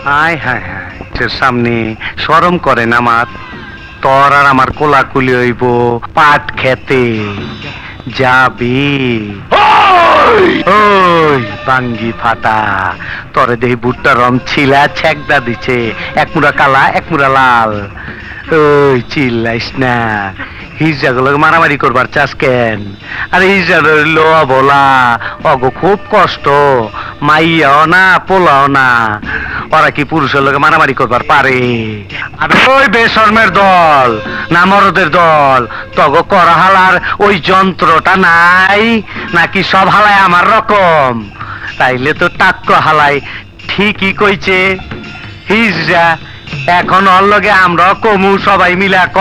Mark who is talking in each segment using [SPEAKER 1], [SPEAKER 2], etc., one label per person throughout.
[SPEAKER 1] আয় হায় হায়, তোর সামনে শরম করে না আমার? তোর আর আমার কোলাকুলি হইব পাট খেতে যাবি? ওই বাঙ্গি ফাটা, তোরে দেহি ভুট্টা রং ছিলা ছেকদা দিছে, এক মুড়া কালা এক মুড়া লাল। ওই চিল্লাইস না, হিজড়াগুলোকে মারামারি করবার চাস কেন? আরে হিজড়া লো বলা অগো খুব কষ্ট, মাইয়াও না পোলাও না, ওরা কি পুরুষের লোকে মারামারি করবার পারে? আরে ওই বেশরমের দল না মরদের দল, তগো করা হালার ওই যন্ত্রটা নাই নাকি? সব হালায় আমার রকম? তাইলে তো টাক্ক হালাই ঠিকই কইছে হিজড়া। এখন ওর লগে আমরা কমু সবাই মিলা ক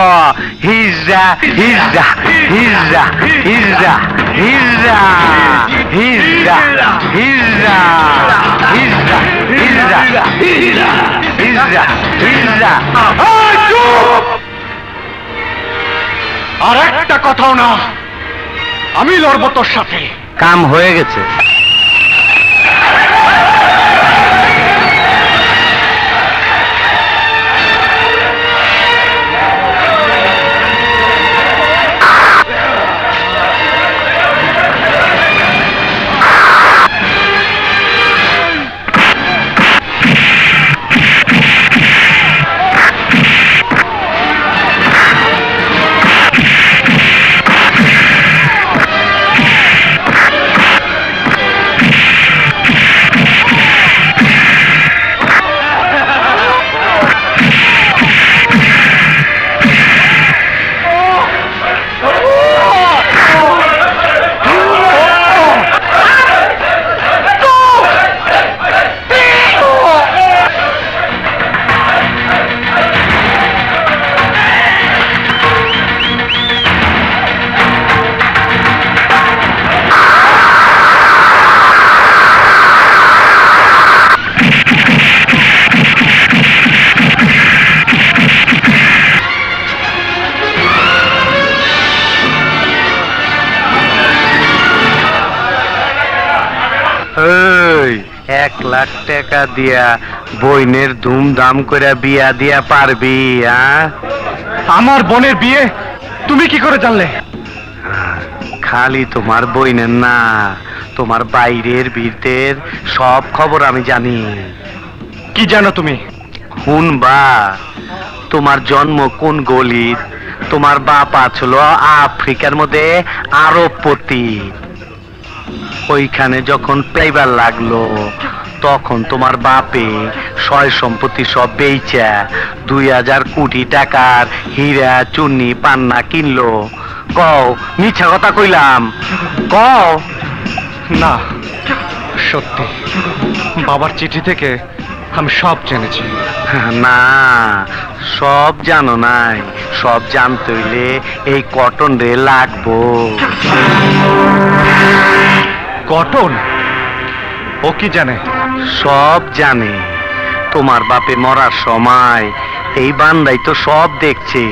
[SPEAKER 1] হিজড়া হিজড়া হিজড়া হিজড়া হিজড়া হিজড়া হিজড়া হিজড়া হিজড়া হিজড়া হিজড়া।
[SPEAKER 2] আর একটা কথাও না, আমি লড়বো তোর সাথে।
[SPEAKER 1] কাম হয়ে গেছে। লাখ টাকা দিয়া বইনের ধুমধাম করে বিয়া দিয়া পারবি?
[SPEAKER 2] আমার বোনের বিয়ে তুমি কি করে জানলে?
[SPEAKER 1] খালি তোমার বইনের না, তোমার বাইরের ভিতর সব খবর আমি জানি।
[SPEAKER 2] কি জানো তুমি?
[SPEAKER 1] শুনবা, তোমার জন্ম কোন গলিত? তোমার বাপ ছিল আফ্রিকার মধ্যে আরবপতি। ওইখানে যখন পাইবার লাগলো তখন তোমার বাপে সয় সম্পত্তি সব বেচা 2000 কোটি টাকার হীরা চুন্নি পান্না কিনলো। কও মিছা কথা কইলাম? কও
[SPEAKER 2] না, সত্যি। বাবার চিঠি থেকে আমি সব জেনেছি।
[SPEAKER 1] না, সব জানো নাই। সব জানতে হইলে এই কটন রে লাগবো।
[SPEAKER 2] কটন? ও কি জানে?
[SPEAKER 1] সব জানে। তোমার বাপে মরার সময় এই বান্দাই তো সব দেখছে।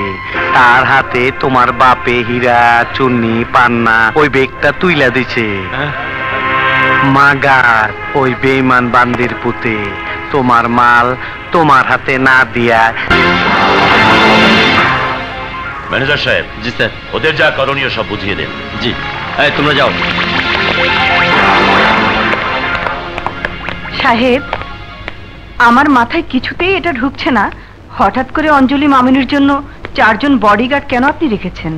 [SPEAKER 1] তার হাতে তোমার বাপে হীরা চুন্নি পান্না ওই বেগটা তুইলা দিছে। মাগার ওই বেঈমান বান্দির পুতে তোমার মাল তোমার হাতে না দিয়া।
[SPEAKER 3] ম্যানেজার সাহেব। জি স্যার। ওদের যা করণীয় সব বুঝিয়ে দেন। জি। তোমরা যাও।
[SPEAKER 4] সাহেব, আমার মাথায় কিছুতেই এটা ঢুকছে না, হঠাৎ করে অঞ্জলি মামিনীর জন্য 4 জন বডিগার্ড কেন আপনি রেখেছেন?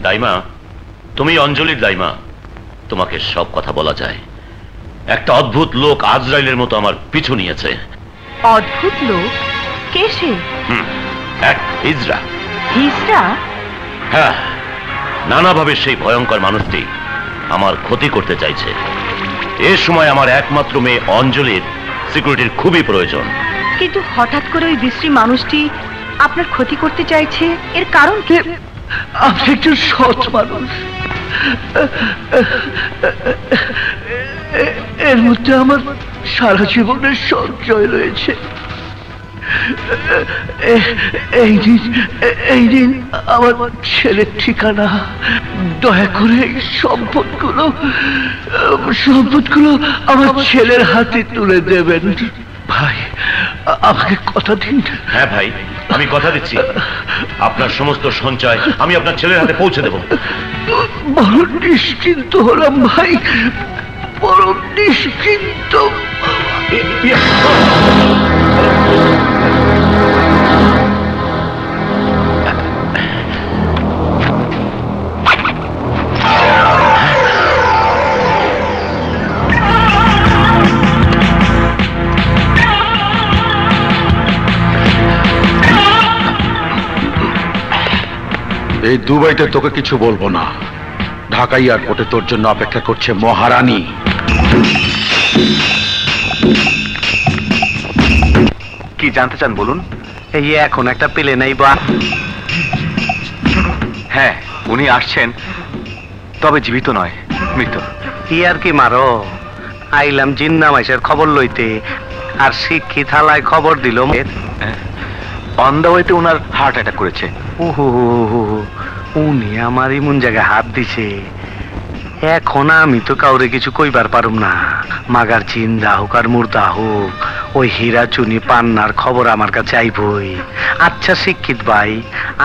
[SPEAKER 3] দাইমা, তুমি অঞ্জলির দাইমা, তোমাকে সব কথা বলা যায়। একটা অদ্ভুত লোক আজরাইলের মতো আমার পিছু নিয়েছে।
[SPEAKER 4] অদ্ভুত লোক? কে সে?
[SPEAKER 3] এক হিজড়া।
[SPEAKER 4] হিজড়া?
[SPEAKER 3] হ্যাঁ, নানাভাবে সেই ভয়ঙ্কর মানুষটি আমার ক্ষতি করতে চাইছে। এ সময় আমার একমাত্র মেয়ে অঞ্জলির সিকিউরিটির খুবই প্রয়োজন।
[SPEAKER 4] কিন্তু হঠাৎ করে ওই বিশ্রী মানুষটি আপনার ক্ষতি করতে চাইছে, এর কারণ কি?
[SPEAKER 5] আপনি একজন সৎ মানুষ, এর মধ্যে আমার সারা জীবনের সঞ্চয় রয়েছে। এই দিন আমার ছেলের ঠিকানা। দয়া করে এই সম্পদগুলো আমার ছেলের হাতে তুলে দেবেন। ভাই আমাকে কথা দিন।
[SPEAKER 3] হ্যাঁ ভাই, আমি কথা দিচ্ছি আপনার সমস্ত সঞ্চয় আমি আপনার ছেলের হাতে পৌঁছে দেব।
[SPEAKER 5] বড় নিশ্চিন্ত হলাম ভাই, বড় নিশ্চিন্ত।
[SPEAKER 2] এই দুবাইতে তোকে কিছু বলবো না। ঢাকা এয়ারপোর্টে তোর জন্য অপেক্ষা করছে মহারানী।
[SPEAKER 1] কি জানতে চান বলুন। এই এখন একটা পেলে নাই বা?
[SPEAKER 2] হ্যাঁ, উনি আসছেন, তবে জীবিত নয়, মৃত।
[SPEAKER 1] কি আর কি মারো, আইলাম জিন্না মাইসের খবর লইতে, আর শিক্ষিত থালায় খবর দিল
[SPEAKER 2] অন দা ওয়েতে ওনার হার্ট অ্যাটাক করেছে।
[SPEAKER 1] ওহো, উনি আমার এমন জায়গায় হাত দিছে, এখন আমি তো কাউরে কিছু কইবার পারুম না। মাগার জিন্দা হোক আর মুর্দা হোক, ওই হীরা চুনি পান্নার খবর আমার কাছে আইবই। আচ্ছা শিক্ষিত ভাই,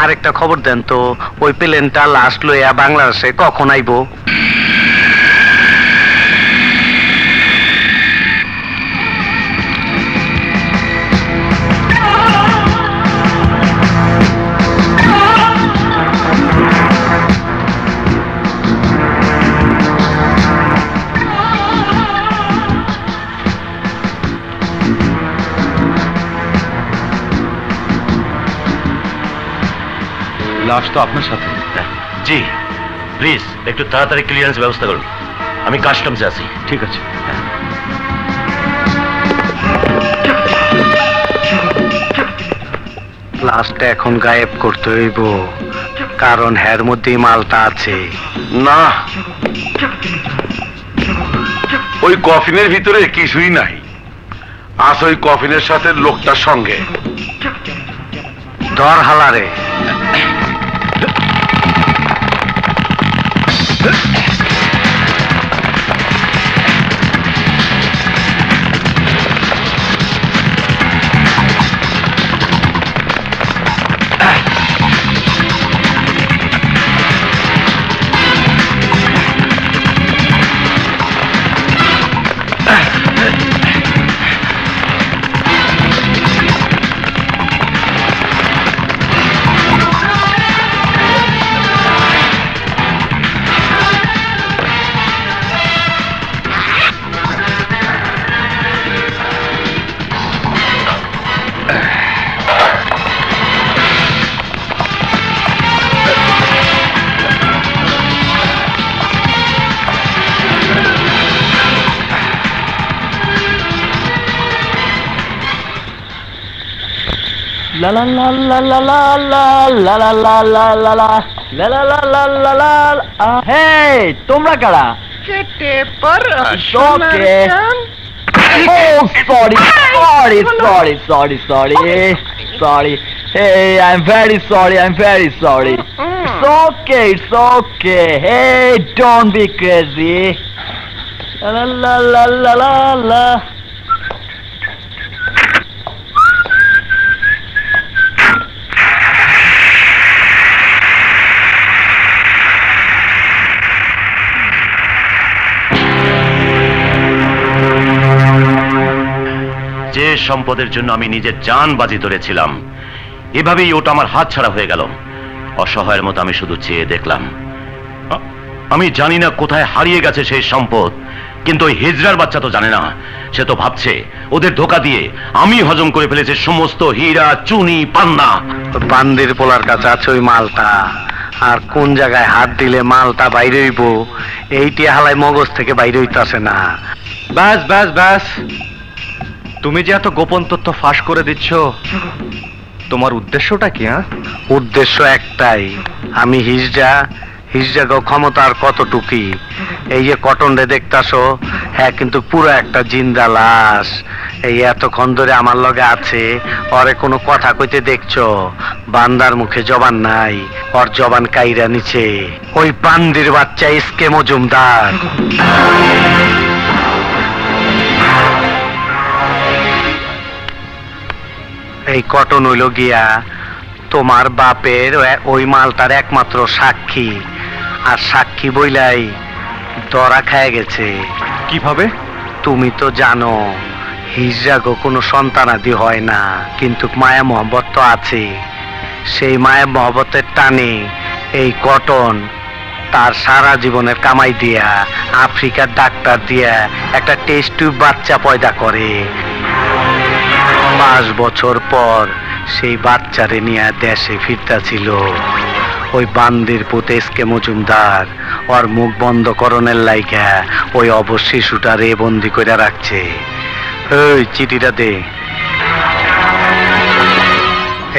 [SPEAKER 1] আরেকটা খবর দেন তো, ওই প্লেনটা লাস্ট লইয়া বাংলাদেশে কখন আইবো?
[SPEAKER 2] লাশ তো আপনার সাথে।
[SPEAKER 3] জি প্লিজ একটু তাড়াতাড়ি ক্লিয়ারেন্স ব্যবস্থা করুন, আমি কাস্টমসে আছি।
[SPEAKER 2] ঠিক আছে।
[SPEAKER 1] লাস্টটা এখন গায়েব করতে হইব, কারণ এর মধ্যেই মালটা আছে।
[SPEAKER 2] না, ওই কফিনের ভিতরে কিছুই নাই। আজ ওই কফিনের সাথে লোকটার সঙ্গে।
[SPEAKER 1] ধর হালারে।
[SPEAKER 6] La la la la la la la la la la la la la la la la la la la la. Hey, তোমরা কারা?
[SPEAKER 5] কেটে পড়া
[SPEAKER 6] Okay. Oh, sorry. Hey, I'm very sorry. It's okay. Hey, don't be crazy. La la la la la la.
[SPEAKER 3] যে সম্পদের জন্য আমি নিজের জান বাজি ধরেছিলাম, এভাবেই ওটা আমার হাত ছাড়া হয়ে গেল। অসহায়ের মতো আমি শুধু চেয়ে দেখলাম। আমি জানি না কোথায় হারিয়ে গেছে সেই সম্পদ, কিন্তু ওই হিজড়ার বাচ্চা তো জানে না। সে তো ভাবছে ওদের ধোকা দিয়ে আমি হজম করে ফেলেছি সমস্ত হীরা চুনি পান্না।
[SPEAKER 1] বান্দির পোলার কাছে আছে ওই মালটা, আর কোন জায়গায় হাত দিলে মালটা বাইরে হইব এইটি হালাই মগজ থেকে বাইরে হইতাছে না।
[SPEAKER 2] ব্যাস ব্যাস ব্যাস, তুমি যে এত গোপন তথ্য ফাঁস করে দিচ্ছ, তোমার উদ্দেশ্যটা কি?
[SPEAKER 1] উদ্দেশ্য একটাই, আমি হিজড়া ক্ষমতার কতটুকি। এই যে কটন রে দেখতাছো, হ্যাঁ কিন্তু পুরো একটা জিন্দা লাশ। এই এতক্ষণ ধরে আমার লগে আছে, ওরে কোনো কথা কইতে দেখছো? বান্দার মুখে জবান নাই, ওর জবান কাইরা নিচে ওই বান্দির বাচ্চা এসকে মজুমদার। এই কটন হইল গিয়া তোমার বাপের ওই মালটার একমাত্র সাক্ষী, আর সাক্ষী বইলাই ধরা খায় গেছে।
[SPEAKER 2] কিভাবে?
[SPEAKER 1] তুমি তো জানো হিজরাগো কোনো সন্তানাদি হয় না, কিন্তু মায়া মহব্বত তো আছে। সেই মায়া মহব্বতের টানে এই কটন তার সারা জীবনের কামাই দিয়া আফ্রিকার ডাক্তার দিয়া একটা টেস্ট টিউব বাচ্চা পয়দা করে। 5 বছর পর সেই বাচ্চারে নিয়ে দেশে ফিরতাছিল। ওই বান্দির পুত এসকে মজুমদার ওর মুখ বন্ধ করণের লাইগা ওই অবশ শিশুটারে বন্দি করে রাখছে। ওই চিঠিটা দে।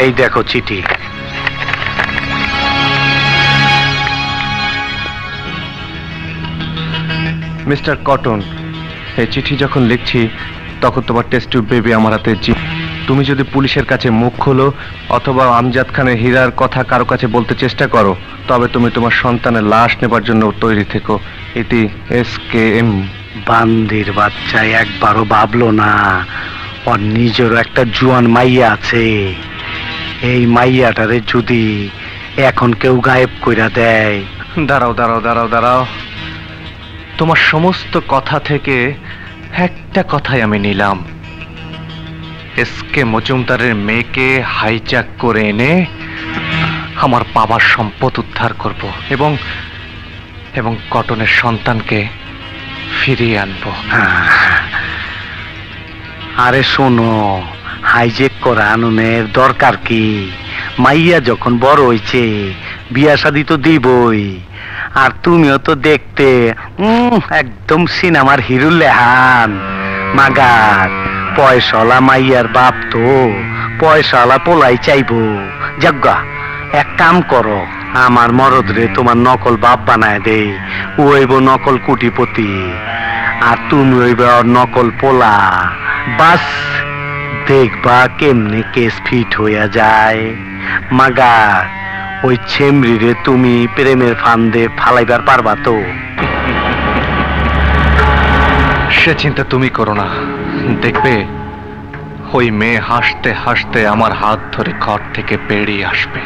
[SPEAKER 1] এই দেখো চিঠি।
[SPEAKER 2] মিস্টার কটন, এই চিঠি যখন লিখছি তখন তোমার টেস্ট টিউব বেবি আমার হাতে। তুমি যদি পুলিশের কাছে মুখ খোলো অথবা আমজাদ খানের হীরার কথা কারো কাছে বলতে চেষ্টা করো, তবে তুমি তোমার সন্তানের লাশ নেবার জন্য তৈরি থেকো। এটি SKM।
[SPEAKER 1] বান্দির বাচ্চা একবারও ভাবলো না ওর নিজেরও একটা জুয়ান মাইয়া আছে। এই মাইয়াটারে যদি এখন কেউ গায়েব কইরা দেয়।
[SPEAKER 2] দাঁড়াও দাঁড়াও দাঁড়াও দাঁড়াও, তোমার সমস্ত কথা থেকে একটা কথাই আমি নিলাম। SK মজুমদারের মেয়েকে হাইজ্যাক করে এনে আমার বাবার সম্পদ উদ্ধার করব এবং এবং কটনের সন্তানকে ফিরিয়ে আনবো।
[SPEAKER 1] আরে শোনো, হাইজেক করা আননের দরকার কি? মাইয়া যখন বড় হইছে বিয়া শাদি তো দিবই। আর তুমিও তো দেখতে একদম সিনেমার হিরো লেহান। মাগার পয়সাওয়ালা মাইয়ার বাপ তো পয়সাওয়ালা পোলাই চাইবো। যজ্ঞা এক কাম করো, আমার মরদরে তোমার নকল বাপ বানায় দে। ও হইব নকল কোটিপতি আর তুমি হইবে ওর নকল পোলা। বাস দেখবা কেমনে কেস ফিট হইয়া যায়। মাগার ওই ছেমরিরে তুমি প্রেমের ফান্দে ফালাইবার পারবা তো?
[SPEAKER 2] সে চিন্তা তুমি করো না, দেখবে ওই মেয়ে হাসতে হাসতে আমার হাত ধরে ঘর থেকে বেরিয়ে আসবে।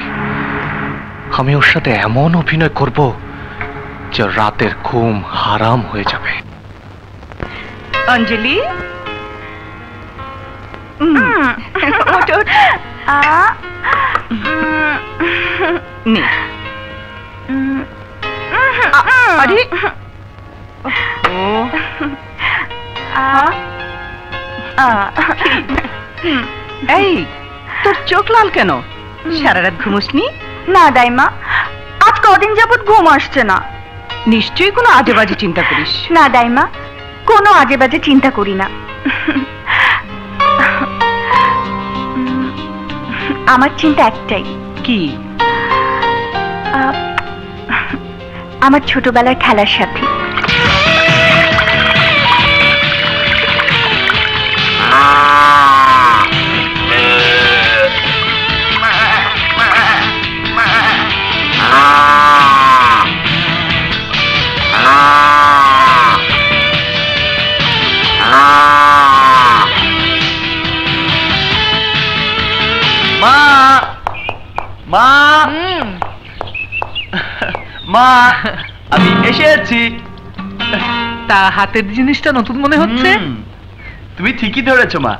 [SPEAKER 2] আমি ওর সাথে এমন অভিনয় করব যে রাতের ঘুম হারাম হয়ে যাবে।
[SPEAKER 4] অঞ্জলি, আরে এই তোর চোখ লাল কেন? সারা রাত ঘুমোসনি?
[SPEAKER 7] না দাইমা, আজ কদিন যাবত ঘুম আসছে না।
[SPEAKER 4] নিশ্চয়ই কোনো আজে বাজে চিন্তা করিস।
[SPEAKER 7] না দাইমা, কোনো আজে বাজে চিন্তা করি না। আমার চিন্তা একটাই।
[SPEAKER 4] কি?
[SPEAKER 7] আমার ছোটবেলার খেলার সাথী।
[SPEAKER 6] মা, মা, আমি এসেছি।
[SPEAKER 5] তা হাতের জিনিসটা নতুন মনে হচ্ছে।
[SPEAKER 6] তুমি ঠিকই ধরেছো মা,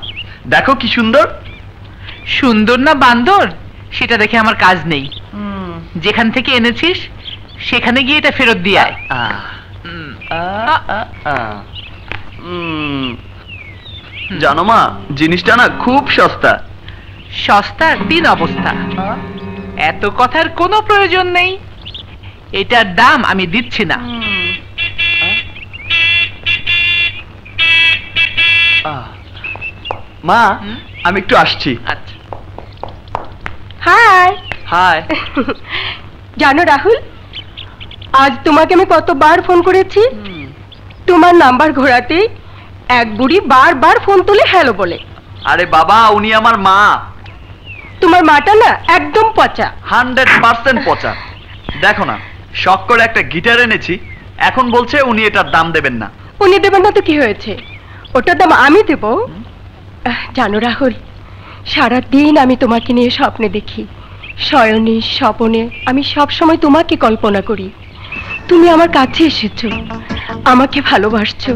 [SPEAKER 6] দেখো কি সুন্দর।
[SPEAKER 5] সুন্দর না বান্দর সেটা দেখে আমার কাজ নেই। যেখান থেকে এনেছিস সেখানে গিয়ে এটা ফেরত দিয়ে আয়।
[SPEAKER 6] জানো মা, জিনিসটা না খুব সস্তা।
[SPEAKER 5] সস্তা দিন অবস্থা, এত কথার কোনো প্রয়োজন নেই। এটার দাম আমি দিচ্ছি না।
[SPEAKER 6] মা, আমি একটু আসছি।
[SPEAKER 5] আচ্ছা।
[SPEAKER 7] High
[SPEAKER 6] high.
[SPEAKER 7] জানো রাহুল, আজ তোমাকে আমি কতবার ফোন করেছি। তোমার নাম্বার ঘোরাতে এক বুড়ি বারবার ফোন তুলে হ্যালো বলে।
[SPEAKER 6] আরে বাবা, উনি আমার মা।
[SPEAKER 7] তোমার মাটা না একদম পচা।
[SPEAKER 6] 100% পচা। দেখো না, শখ করে একটা গিটার এনেছি, এখন বলছে উনি এটার দাম দেবেন না।
[SPEAKER 7] উনি দেবেন না তো কি হয়েছে, ওটার দাম আমি দেব। জানো রাহুল, সারাদিন আমি তোমাকে নিয়ে স্বপ্নে দেখি, শয়নে স্বপনে আমি সব সময় তোমাকে কল্পনা করি। তুমি আমার কাছে এসেছো, আমাকে ভালোবাসছো,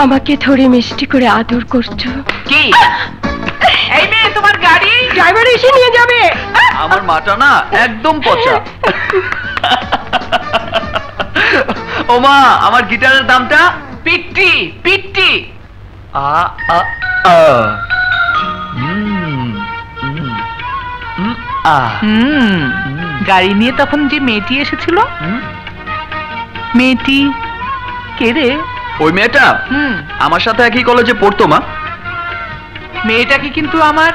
[SPEAKER 7] আমাকে ধরে মিষ্টি করে আদর করছো।
[SPEAKER 5] কি এই মেয়ে, তোমার গাড়ি
[SPEAKER 7] ড্রাইভার এসে নিয়ে যাবে।
[SPEAKER 6] আমার মাটা না একদম পচা। ও মা, আমার গিটারের দামটা?
[SPEAKER 5] পিট্টি পিট্টি। গাড়ি নিয়ে তখন যে মেয়েটি এসেছিল, মেয়েটি কে রে?
[SPEAKER 6] ওই মেয়েটা আমার সাথে একই কলেজে পড়তো মা।
[SPEAKER 5] মেয়েটাকে কিন্তু আমার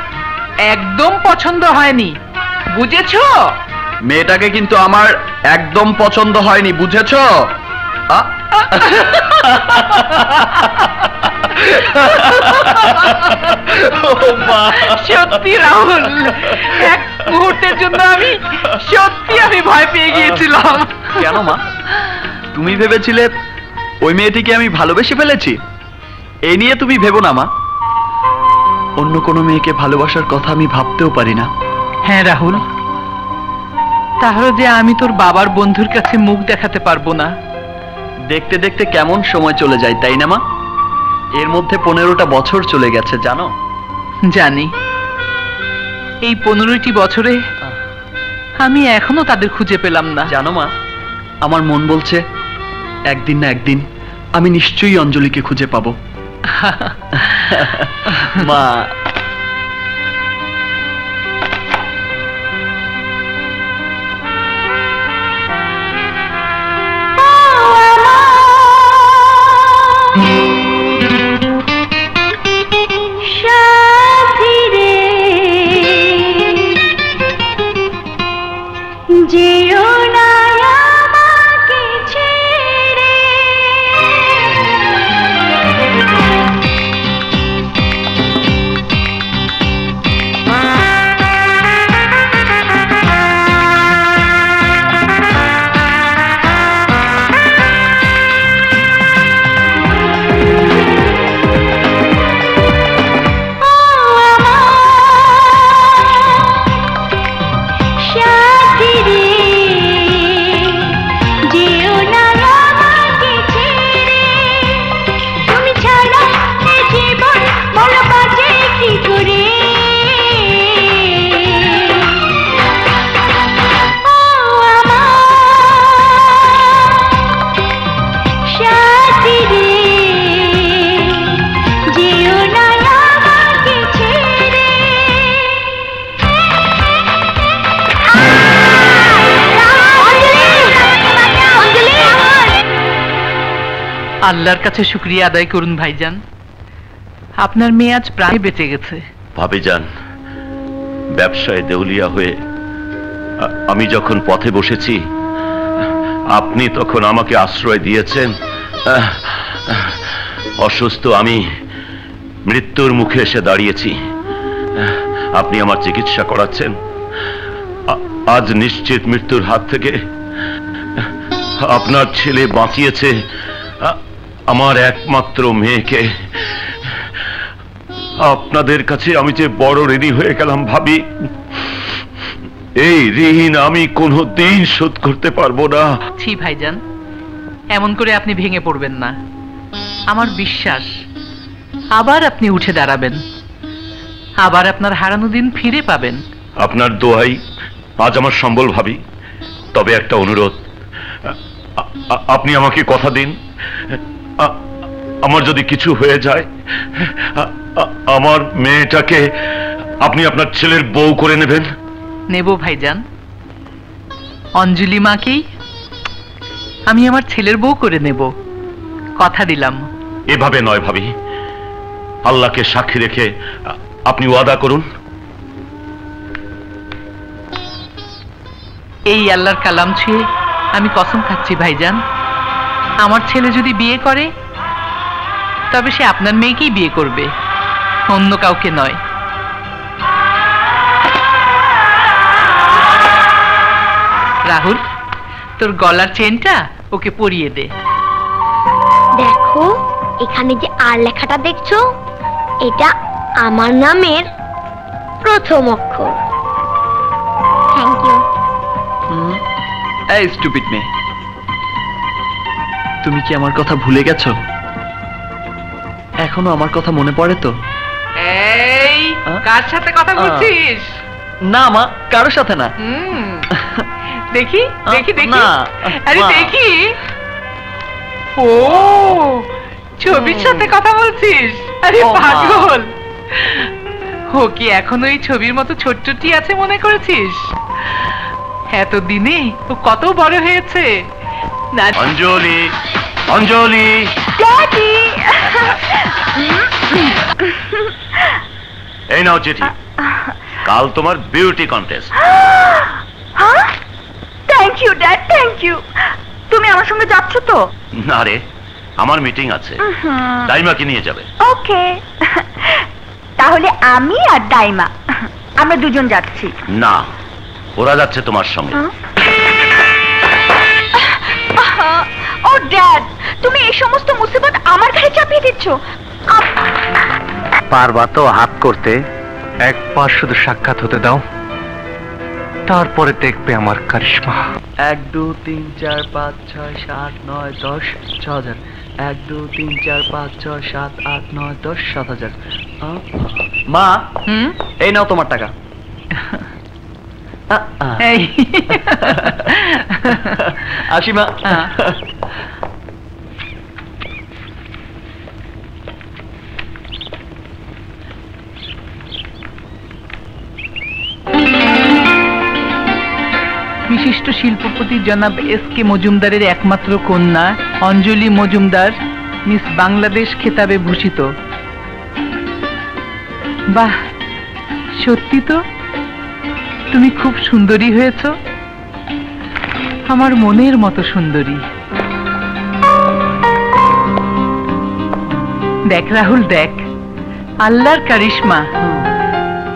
[SPEAKER 5] একদম পছন্দ হয়নি, বুঝেছো?
[SPEAKER 6] মেয়েটাকে কিন্তু আমার একদম পছন্দ হয়নি, বুঝেছো?
[SPEAKER 5] সত্যি রাহুল, এক মুহূর্তের জন্য আমি ভয় পেয়ে গিয়েছিলাম।
[SPEAKER 6] কেন মা, তুমি ভেবেছিলে ওই মেয়েটিকে আমি ভালোবেসে ফেলেছি? এই নিয়ে তুমি ভেবো না মা, অন্য কোনো মেয়েকে ভালোবাসার কথা আমি ভাবতেও পারি না।
[SPEAKER 5] হ্যাঁ রাহুল, তাহলে যে আমি তোর বাবার বন্ধুর কাছে মুখ দেখাতে পারবো না।
[SPEAKER 6] দেখতে দেখতে কেমন সময় চলে যায়, তাই না মা? এর মধ্যে 15টা বছর চলে গেছে, জানো?
[SPEAKER 5] জানি। এই 15টি বছরে আমি এখনো তাদের খুঁজে পেলাম না।
[SPEAKER 6] জানো মা, আমার মন বলছে একদিন না একদিন আমি নিশ্চয়ই অঞ্জলিকে খুঁজে পাবো। মা,
[SPEAKER 5] আল্লাহর কাছে শুকরিয়া আদায় করুন ভাইজান, আপনার মেয়ে আজ প্রায় বেঁচে গেছে।
[SPEAKER 3] ভাবিজান, ব্যবসায় দেউলিয়া হয়ে আমি যখন পথে বসেছি, আপনি তখন আমাকে আশ্রয় দিয়েছেন। অসুস্থ আমি মৃত্যুর মুখে এসে দাঁড়িয়েছি, আপনি আমার চিকিৎসা করাচ্ছেন। আজ নিশ্চিত মৃত্যুর হাত থেকে আপনার ছেলে বাঁচিয়েছে আমার একমাত্র মেয়েকে। আপনাদের কাছে আমি যে বড় ঋণী হয়ে গেলাম ভাবি, এই ঋণ আমি কোনোদিন শোধ করতে পারবো না।
[SPEAKER 5] ছি ভাইজান, এমন করে আপনি ভেঙে পড়বেন না। আমার বিশ্বাস আবার আপনি উঠে দাঁড়াবেন, আবার আপনার হারানো দিন ফিরে পাবেন।
[SPEAKER 3] আপনার দোয়াই আজ আমার সম্বল ভাবি। তবে একটা অনুরোধ, আপনি আমাকে কথা দিন, আমার যদি কিছু হয়ে যায় আমার মেয়েটাকে আপনি আপনার ছেলের বউ করে নেবেন।
[SPEAKER 5] নেব ভাইজান, অঞ্জলি মাকেই আমি আমার ছেলের বউ করে নেব, কথা দিলাম।
[SPEAKER 3] এভাবে নয় ভাবি, আল্লাহকে সাক্ষী রেখে আপনি ওয়াদা করুন।
[SPEAKER 5] এই আল্লাহর কালাম ছুঁয়ে আমি কসম খাচ্ছি ভাইজান, আমার ছেলে যদি বিয়ে করে তবে সে আপনার মেয়েকেই বিয়ে করবে, অন্য কাউকে নয়। রাহুল, তোর গলার চেনটা ওকে পরিয়ে দে।
[SPEAKER 8] দেখো, এখানে যে আর লেখাটা দেখছো, এটা আমার নামের প্রথম অক্ষর। Thank you.
[SPEAKER 6] এই স্টুপিড মেয়ে, তুমি কি আমার কথা ভুলে গেছো? এখনো আমার কথা মনে পড়ে তো?
[SPEAKER 5] এই কার সাথে কথা বলছিস?
[SPEAKER 6] না মা, কারোর সাথে না।
[SPEAKER 5] দেখি দেখি দেখি,
[SPEAKER 6] না,
[SPEAKER 5] আরে
[SPEAKER 6] মা।
[SPEAKER 5] দেখি। ও ছবির সাথে কথা বলছিস? আরে
[SPEAKER 6] ও, মা।
[SPEAKER 5] পাগল, ও কি এখনো এই ছবির মতো ছোট্টটি আছে মনে করেছিস? এতদিনে ও কত বড় হয়েছে না।
[SPEAKER 3] অঞ্জলি, অঞ্জলি,
[SPEAKER 4] ড্যাডি,
[SPEAKER 3] এই নাও চিঠি। কাল তোমার বিউটি কন্টেস্ট।
[SPEAKER 4] হ্যাঁ, thank you dad, thank you. তুমি আমার সঙ্গে যাচ্ছ তো?
[SPEAKER 3] না রে, আমার মিটিং আছে। দাইমাকে নিয়ে যাবে।
[SPEAKER 4] ওকে, তাহলে আমি আর দাইমা আমরা দুজন যাচ্ছি।
[SPEAKER 3] না, ওরা যাচ্ছে তোমার সঙ্গে।
[SPEAKER 4] ও ড্যাড, তুমি এই সমস্ত মুসিবত আমার ঘাড়ে চাপিয়ে দিচ্ছ।
[SPEAKER 1] পারবা তো হাত করতে?
[SPEAKER 2] একবার শুধু সাক্ষাৎ হতে দাও, তারপরে দেখবে আমার কারিশমা।
[SPEAKER 6] 1 2 3 4 5 6 7 9 10 6000। 1 2 3 4 5 6 7 8 9 10 7000। মা, এই নাও তোমার টাকা।
[SPEAKER 5] এই
[SPEAKER 6] আসি মা।
[SPEAKER 5] বিশিষ্ট শিল্পপতি জনাব এস.কে মজুমদারের একমাত্র কন্যা অঞ্জলি মজুমদার মিস বাংলাদেশ খেতাবে ভূষিত। বাহ, সত্যি তো তুমি খুব সুন্দরী হয়েছ, আমার মনের মতো সুন্দরী। দেখ রাহুল, দেখ আল্লাহর কারিশমা।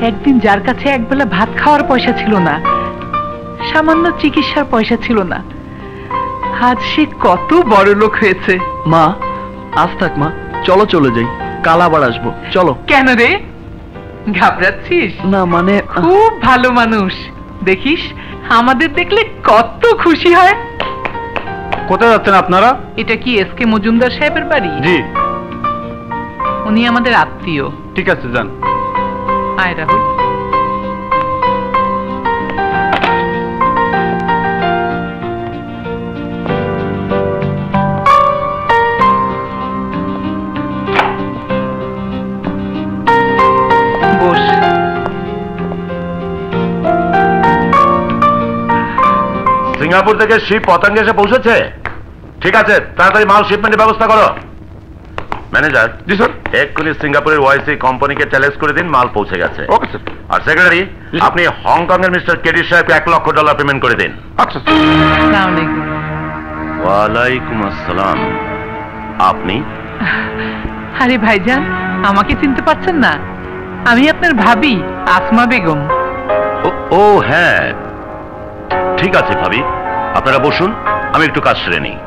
[SPEAKER 5] একদিন যার কাছে একবেলা ভাত খাওয়ার পয়সা ছিল না, সামান্য চিকিৎসার পয়সা ছিল না, আজ সে কত বড় লোক হয়েছে।
[SPEAKER 6] মা, আজ থাক মা, চলো চলে যাই, কাল আবার আসবো, চলো।
[SPEAKER 5] কেন রে, ঘাবড়াচ্ছিস?
[SPEAKER 6] না মানে
[SPEAKER 5] খুব ভালো মানুষ, দেখিস আমাদের দেখলে কত খুশি হয়।
[SPEAKER 1] কোথায় যাচ্ছেন আপনারা?
[SPEAKER 5] এটা কি এস.কে মজুমদার সাহেবের বাড়ি?
[SPEAKER 1] জি।
[SPEAKER 5] উনি আমাদের আত্মীয়।
[SPEAKER 1] ঠিক আছে, যান।
[SPEAKER 5] আয় রাহুল। বস।
[SPEAKER 3] সিঙ্গাপুর থেকে শিপ পতঙ্গে এসে পৌঁছেছে? ঠিক আছে, তাড়াতাড়ি মাল শিপমেন্টের ব্যবস্থা করো। ম্যানেজার। জি স্যার। এক্ষুনি সিঙ্গাপুরের ওয়াইসি কোম্পানিকে চ্যালেঞ্জ করে দিন মাল পৌঁছে গেছে। Okay sir. আর সেক্রেটারি, আপনি হংকং এর মিস্টার কেডি সাহেবকে $1 লক্ষ পেমেন্ট করে দিন। আচ্ছা।
[SPEAKER 5] আসসালামু আলাইকুম।
[SPEAKER 3] ওয়ালাইকুম আসসালাম। আপনি?
[SPEAKER 5] আরে ভাইজান, আমাকে চিনতে পারছেন না? আমি আপনার ভাবি আসমা বেগম।
[SPEAKER 3] ও হ্যাঁ, ঠিক আছে ভাবি, আপনারা বসুন, আমি একটু কাজ সেরে নিই।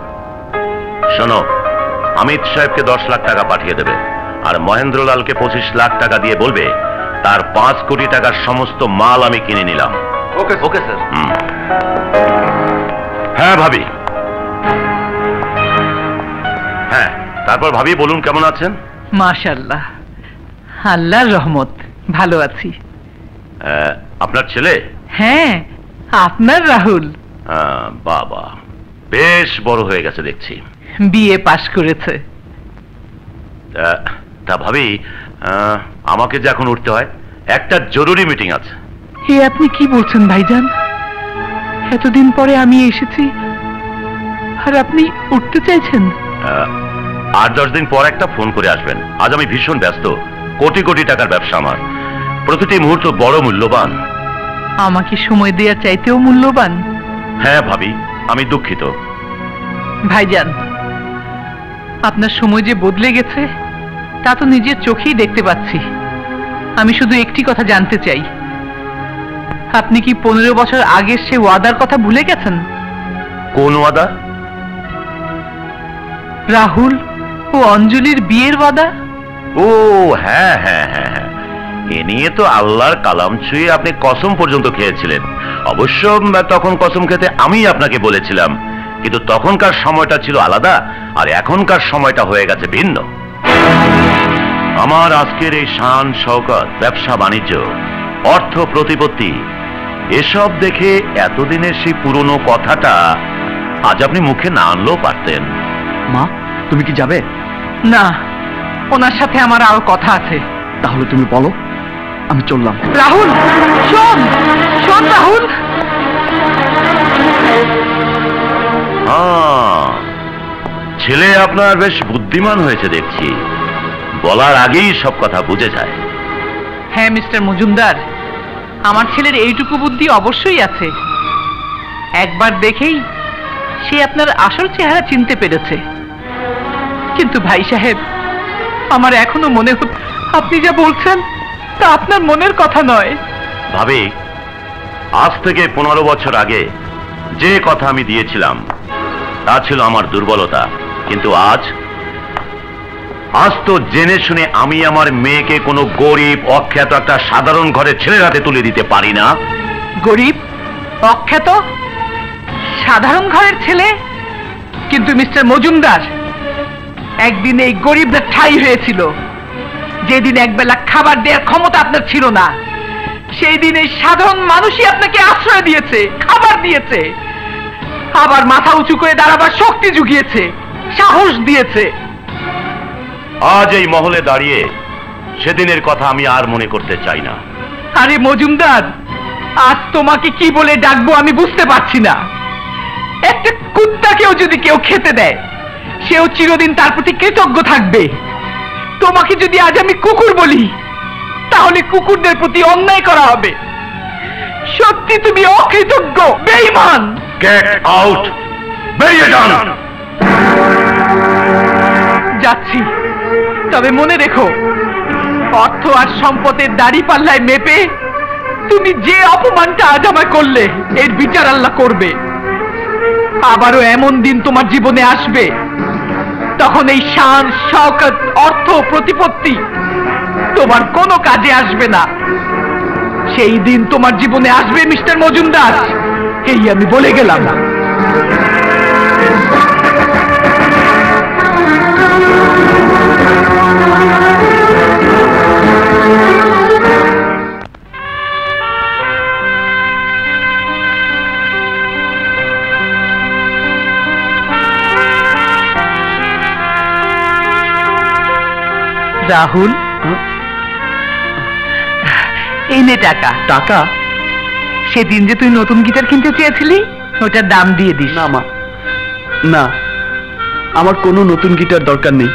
[SPEAKER 3] শোনো, অমিত সাহেবকে 10 লাখ টাকা পাঠিয়ে দেবে, আর মহেন্দ্রলালকে 25 লাখ টাকা দিয়ে বলবে তার 5 কোটি টাকার সমস্ত মাল আমি কিনে নিলাম। ওকে ওকে স্যার। হ্যাঁ ভাবি। হ্যাঁ, তারপর ভাবি বলুন কেমন আছেন?
[SPEAKER 5] মাশাআল্লাহ, আল্লাহর রহমত, ভালো আছি।
[SPEAKER 3] আপনার ছেলে?
[SPEAKER 5] হ্যাঁ, আপনার রাহুল।
[SPEAKER 3] বাবা, বেশ বড় হয়ে গেছে দেখছি।
[SPEAKER 5] বিএ পাশ করেছে।
[SPEAKER 3] তা ভাবি, আমাকে যে এখন উঠতে হয়, একটা জরুরি মিটিং আছে।
[SPEAKER 5] হে, আপনি কি বলছেন ভাইজান? এতদিন পরে আমি এসেছি আর আপনি উঠতে চাইছেন?
[SPEAKER 3] 8-10 দিন পর একটা ফোন করে আসবেন। আজ আমি ভীষণ ব্যস্ত, কোটি কোটি টাকার ব্যবসা আমার, প্রতিটি মুহূর্ত বড় মূল্যবান।
[SPEAKER 5] আমাকে সময় দেওয়া চাইতেও মূল্যবান?
[SPEAKER 3] হ্যাঁ ভাবি, আমি দুঃখিত।
[SPEAKER 5] ভাইজান, আপনার সময় যে বদলে গেছে তা তো নিজের চোখেই দেখতে পাচ্ছি। আমি শুধু একটি কথা জানতে চাই, আপনি কি 15 বছর আগের সে ওয়াদার কথা ভুলে গেছেন?
[SPEAKER 3] কোন ওয়াদা?
[SPEAKER 5] রাহুল ও অঞ্জলির বিয়ের ওয়াদা।
[SPEAKER 3] ও হ্যাঁ হ্যাঁ হ্যাঁ হ্যাঁ, এ নিয়ে তো আল্লাহর কালাম ছুঁয়ে আপনি কসম পর্যন্ত খেয়েছিলেন। অবশ্য তখন কসম খেতে আমি আপনাকে বলেছিলাম, কিন্তু তখনকার সময়টা ছিল আলাদা, আর এখনকার সময়টা হয়ে গেছে ভিন্ন। আমার আজকের এই শান শওকত, ব্যবসা বাণিজ্য, অর্থ প্রতিপত্তি, এসব দেখে এতদিনের সেই পুরনো কথাটা আজ আপনি মুখে না আনলেও পারতেন।
[SPEAKER 6] মা, তুমি কি যাবে?
[SPEAKER 5] না, ওনার সাথে আমার আরো কথা আছে।
[SPEAKER 6] তাহলে তুমি বলো, আমি চললাম।
[SPEAKER 5] রাহুল, শোন শোন রাহুল।
[SPEAKER 3] ছেলে আপনার বেশ বুদ্ধিমান হয়েছে দেখছি, বলার আগেই সব কথা বুঝে যায়।
[SPEAKER 5] হ্যাঁ মিস্টার মজুমদার, আমার ছেলের এইটুকু বুদ্ধি অবশ্যই আছে। একবার দেখেই সে আপনার আসল চেহারা চিনতে পেরেছে। কিন্তু ভাই সাহেব, আমার এখনো মনে হচ্ছে আপনি যা বলছেন তা আপনার মনের কথা নয়।
[SPEAKER 3] ভাবি, আজ থেকে 15 বছর আগে যে কথা আমি দিয়েছিলাম তা ছিল আমার দুর্বলতা, কিন্তু আজ তো জেনে শুনে আমি আমার মেয়েকে কোনো গরিব অখ্যাত একটা সাধারণ ঘরের ছেলের হাতে তুলে দিতে পারি না।
[SPEAKER 5] গরিব অখ্যাত সাধারণ ঘরের ছেলে? কিন্তু মিস্টার মজুমদার, একদিন এই গরিবদের ঠাঁই হয়েছিল। যেদিন একবেলা খাবার দেওয়ার ক্ষমতা আপনার ছিল না, সেই দিন এই সাধারণ মানুষই আপনাকে আশ্রয় দিয়েছে, খাবার দিয়েছে, আবার মাথা উঁচু করে দাঁড়াবার শক্তি জুগিয়েছে, সাহস দিয়েছে।
[SPEAKER 3] আজ এই মহলে দাঁড়িয়ে সেদিনের কথা আমি আর মনে করতে চাই না।
[SPEAKER 5] আরে মজুমদার, আজ তোমাকে কি বলে ডাকবো আমি বুঝতে পারছি না। একটা কুত্তাকেও যদি কেউ খেতে দেয়, সেও চিরদিন তার প্রতি কৃতজ্ঞ থাকবে। তোমাকে যদি আজ আমি কুকুর বলি, তাহলে কুকুরদের প্রতি অন্যায় করা হবে। সত্যি তুমি অকৃতজ্ঞ, বেঈমান।
[SPEAKER 3] গেট আউট, বেরিয়ে যান।
[SPEAKER 5] যাচ্ছি, তবে মনে রেখো, অর্থ আর সম্পদের দাড়ি পাল্লায় মেপে তুমি যে অপমানটা আজ আমায় করলে, এর বিচার আল্লাহ করবে। আবারও এমন দিন তোমার জীবনে আসবে, তখন এই শান শওকত, অর্থ প্রতিপত্তি তোমার কোনো কাজে আসবে না। সেই দিন তোমার জীবনে আসবে মিস্টার মজুমদার, এই আমি বলে গেলাম। রাহুল, এই নে টাকা।
[SPEAKER 6] টাকা?
[SPEAKER 5] সেদিন যে তুই নতুন গিটার কিনতে চেয়েছিলি, ওটার দাম দিয়ে দিস।
[SPEAKER 6] না মা, না, আমার কোনো নতুন গিটার দরকার নেই।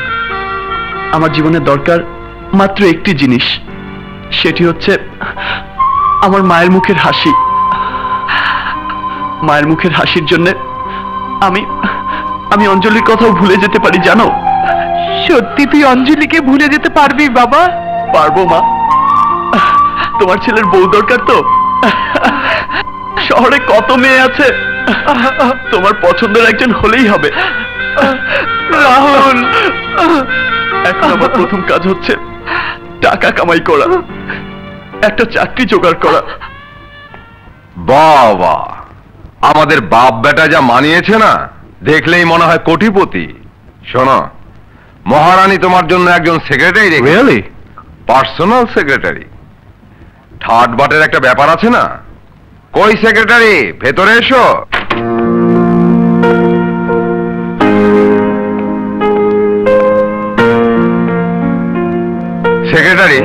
[SPEAKER 6] আমার জীবনের দরকার মাত্র একটি জিনিস, সেটি হচ্ছে আমার মায়ের মুখের হাসি। মায়ের মুখের হাসির জন্য আমি অঞ্জলির কথাও ভুলে যেতে পারি, জানো?
[SPEAKER 5] সত্যি তুই অঞ্জলিকে ভুলে যেতে পারবি বাবা?
[SPEAKER 6] পারবো মা। তোমার ছেলের বউ দরকার তো। শহরে কত মেয়ে আছে, তোমার পছন্দের একজন হলেই হবে। রাহুল, এখন আমার প্রথম কাজ হচ্ছে টাকা কামাই করা, একটা চাকরি জোগাড় করা।
[SPEAKER 2] বাবা, আমাদের বাপ বেটা যা মানিয়েছে না, দেখলেই মনে হয় কোটিপতি। শোনো, মহারানী তোমার জন্য একজন সেক্রেটারি রেখেছে, পার্সোনাল সেক্রেটারি। ঠাট বাটের একটা ব্যাপার আছে না। কই সেক্রেটারি, ভেতরে এসো। সেক্রেটারি,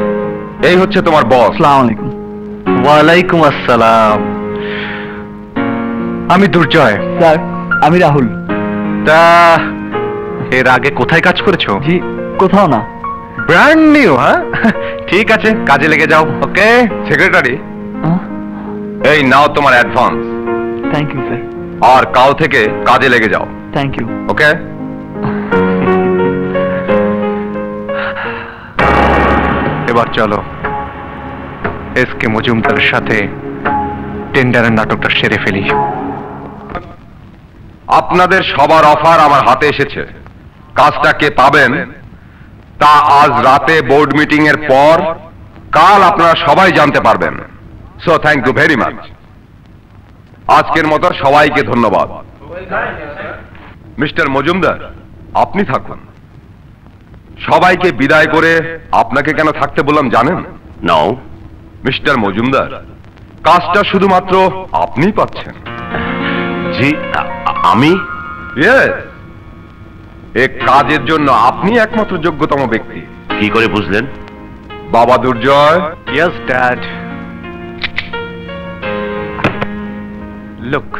[SPEAKER 2] এই হচ্ছে তোমার বস।
[SPEAKER 6] আসসালামু আলাইকুম।
[SPEAKER 2] ওয়ালাইকুম আসসালাম। আমি দুর্জয়।
[SPEAKER 6] স্যার, আমি রাহুল।
[SPEAKER 2] তা এর আগে কোথায় কাজ করেছো?
[SPEAKER 6] জি, কোথাও না।
[SPEAKER 2] Brand new? হ্যাঁ, ঠিক আছে, কাজে লেগে যাও। ওকে সেক্রেটারি, এই নাও তোমার অ্যাডভান্স।
[SPEAKER 6] Thank you sir.
[SPEAKER 2] আর কাল থেকে কাজে লেগে যাও।
[SPEAKER 6] Thank you.
[SPEAKER 2] ওকে। এবার চলো এসকে মজুমদারের সাথে টেন্ডারের নাটকটা সেরে ফেলি। আপনাদের সবার অফার আমার হাতে এসেছে। কাজটা কে পাবেন তা আজ রাতে বোর্ড মিটিং এর পর
[SPEAKER 9] কাল আপনারা সবাই জানতে পারবেন। So thank you very much. আজকের মতো সবাইকে ধন্যবাদ। মিস্টার মজুমদার, আপনি থাকুন। সবাইকে বিদায় করে আপনাকে কেন থাকতে বললাম জানেন?
[SPEAKER 3] নাও।
[SPEAKER 9] মিস্টার মজুমদার, কাজটা শুধুমাত্র আপনিই পাচ্ছেন।
[SPEAKER 3] জি, আমি?
[SPEAKER 9] ইয়েস, এ কাজের জন্য আপনি একমাত্র যোগ্যতম ব্যক্তি।
[SPEAKER 3] কি করে বুঝলেন?
[SPEAKER 9] বাবা দুর্জয়।
[SPEAKER 2] Yes dad. লুক,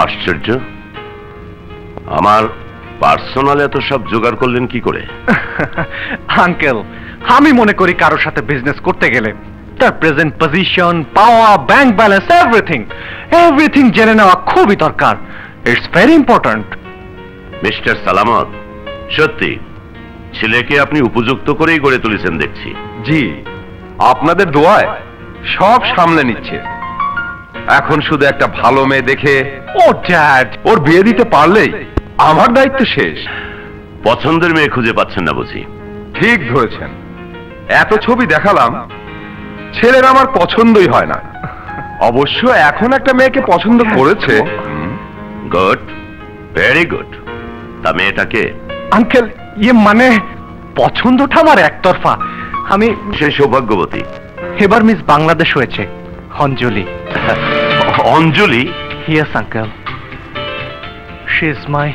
[SPEAKER 3] আশ্চর্য, আমার পার্সোনাল এত সব জোগাড় করলেন কি করে?
[SPEAKER 2] আঙ্কেল, আমি মনে করি কারোর সাথে বিজনেস করতে গেলে তার প্রেজেন্ট পজিশন, পাওয়ার, ব্যাংক ব্যালেন্স, এভরিথিং জেনে নেওয়া খুবই দরকার। It's very important.
[SPEAKER 3] মিস্টার সালামত, সত্যি ছেলেকে আপনি উপযুক্ত করেই গড়ে তুলেছেন দেখছি।
[SPEAKER 9] জি, আপনাদের দোয়ায় সব সামলে নিচ্ছে। এখন শুধু একটা ভালো মেয়ে দেখে
[SPEAKER 2] ও ড্যাড,
[SPEAKER 9] ওর বিয়ে দিতে পারলেই আমার দায়িত্ব শেষ।
[SPEAKER 3] পছন্দের মেয়ে খুঁজে পাচ্ছেন না বুঝি?
[SPEAKER 9] ঠিক ধরেছেন, এত ছবি দেখালাম, ছেলের আমার পছন্দই হয় না। অবশ্য এখন একটা মেয়েকে পছন্দ করেছে।
[SPEAKER 3] Good, very good. তা মেয়েটাকে?
[SPEAKER 2] আঙ্কেল, ইয়ে মানে পছন্দটা আমার একতরফা। আমি
[SPEAKER 3] সেই সৌভাগ্যবতী।
[SPEAKER 2] এবার মিস বাংলাদেশ হয়েছে, Anjali.
[SPEAKER 3] Anjali?
[SPEAKER 2] Yes uncle, she is my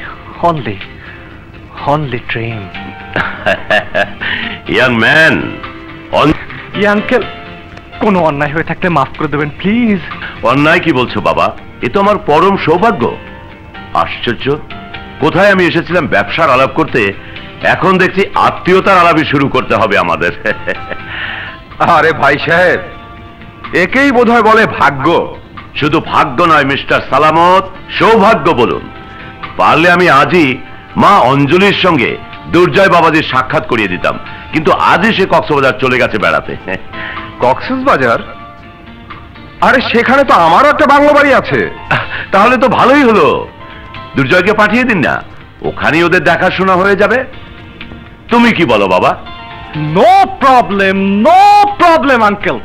[SPEAKER 2] only dream.
[SPEAKER 3] Young man.
[SPEAKER 2] Uncle, কোনো অন্যায় হয়ে থাকলে মাফ করে দেবেন প্লিজ।
[SPEAKER 3] অন্যায় কি বলছো বাবা? এ তো আমার পরম সৌভাগ্য। আশ্চর্য, কোথায় আমি এসেছিলাম ব্যবসার আলাপ করতে, এখন দেখছি আত্মীয়তার আলাপই শুরু করতে হবে আমাদের।
[SPEAKER 9] আরে ভাই সাহেব, একেই বোধহয় বলে ভাগ্য।
[SPEAKER 3] শুধু ভাগ্য নয় মিস্টার সালামত, সৌভাগ্য বলুন। পারলে আমি আজই মা অঞ্জলির সঙ্গে দুর্জয় বাবাজির সাক্ষাৎ করিয়ে দিতাম, কিন্তু আজই সে কক্সবাজার চলে গেছে বেড়াতে।
[SPEAKER 9] কক্সবাজার? আরে সেখানে তো আমারও একটা বাংলো বাড়ি আছে।
[SPEAKER 3] তাহলে তো ভালোই হলো, দুর্জয়কে পাঠিয়ে দিন না, ওখানেই ওদের দেখাশোনা হয়ে যাবে। তুমি কি বলো বাবা?
[SPEAKER 2] নো প্রবলেম আঙ্কেল,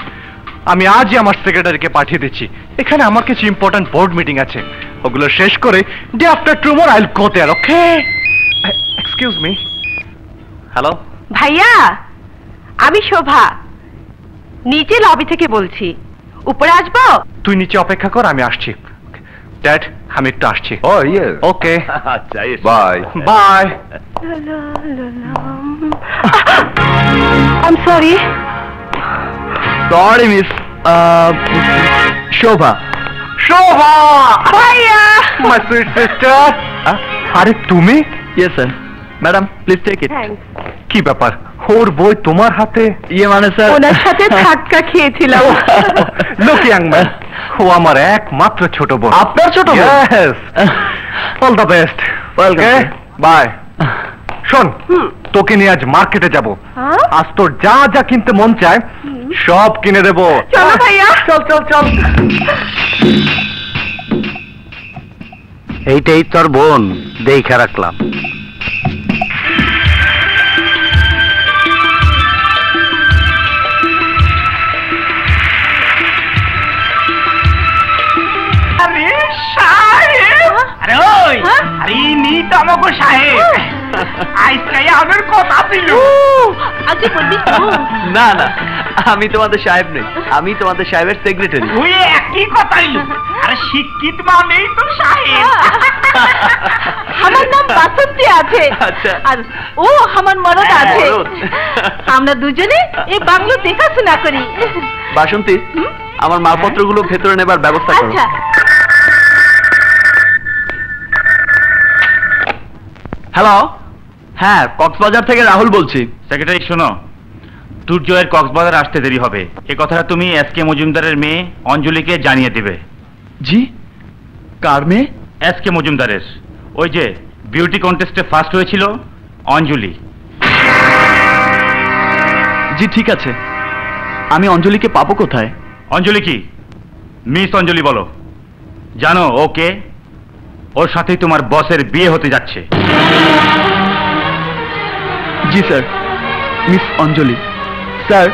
[SPEAKER 2] আমি আজই আমার সেক্রেটারিকে পাঠিয়ে দিচ্ছি। এখানে আমার কিছু ইম্পর্টেন্ট বোর্ড মিটিং আছে, ওগুলো শেষ করে day after tomorrow I will go there. Okay, excuse me. Hello
[SPEAKER 4] ভাইয়া, আমি শোভা, নিচে লবি থেকে বলছি, উপরে আসবো?
[SPEAKER 2] তুই নিচে অপেক্ষা কর, আমি আসছি। ড্যাড, আমি একটু আসছি।
[SPEAKER 9] ও ইয়েস,
[SPEAKER 2] ওকে,
[SPEAKER 3] আচ্ছা,
[SPEAKER 9] bye
[SPEAKER 2] bye.
[SPEAKER 4] I'm sorry.
[SPEAKER 6] Sorry miss Shobha.
[SPEAKER 4] ভাইয়া,
[SPEAKER 2] মাই সুইট সিস্টার। আরে তুমি?
[SPEAKER 6] Yes sir. Madam please take it.
[SPEAKER 2] কি ব্যাপার, ওর বই তোমার হাতে?
[SPEAKER 6] ইয়ে মানে স্যার,
[SPEAKER 4] ওনার সাথে ধাক্কা খেয়েছিলাম।
[SPEAKER 2] লুক ইয়াং ম্যান, ও আমার একমাত্র ছোট বোন।
[SPEAKER 6] আপনার ছোট বোন?
[SPEAKER 2] Yes, all the best.
[SPEAKER 6] Welcome.
[SPEAKER 2] Bye. শোন, তোকে নিয়ে আজ মার্কেটে যাব। আজ তোর যা যা কিনতে মন চায় সব কিনে দেবো।
[SPEAKER 4] চলো ভাইয়া।
[SPEAKER 2] চল চল চল।
[SPEAKER 1] এইটাই তোর বোন, দেখা রাখলাম।
[SPEAKER 6] না না, আমি তোমাদের সাহেব নই, আমি তোমাদের সাহেবের সেক্রেটারি।
[SPEAKER 10] একই কথাই, আরে শিক্ষিত মানেই তো সাহেব।
[SPEAKER 4] আমার নাম বাসন্তী আছে,
[SPEAKER 6] আচ্ছা।
[SPEAKER 4] আর ও আমার মরদ আছে।
[SPEAKER 6] মরদ।
[SPEAKER 4] আমরা দুজনে এই বাংলো দেখাশোনা করি।
[SPEAKER 6] বাসন্তী, আমার মালপত্রগুলো ভেতরে নেবার ব্যবস্থা করো।
[SPEAKER 4] আচ্ছা।
[SPEAKER 6] হ্যালো, হ্যাঁ কক্সবাজার থেকে রাহুল বলছি।
[SPEAKER 10] সেক্রেটারি শোনো, দুর্জয়ের কক্সবাজার আসতে দেরি হবে, এ কথাটা তুমি এসকে মজুমদারের মেয়ে অঞ্জলিকে জানিয়ে দিবে।
[SPEAKER 6] জি, কার মেয়ে?
[SPEAKER 10] এসকে মজুমদারের, ওই যে বিউটি কন্টেস্টে ফার্স্ট হয়েছিল, অঞ্জলি।
[SPEAKER 6] জি ঠিক আছে, আমি অঞ্জলিকে পাবো কোথায়?
[SPEAKER 10] অঞ্জলি কি? মিস অঞ্জলি বলো। জানো ওকে? ওর সাথেই তোমার বসের বিয়ে হতে যাচ্ছে।
[SPEAKER 6] জি স্যার, মিস অঞ্জলি। স্যার,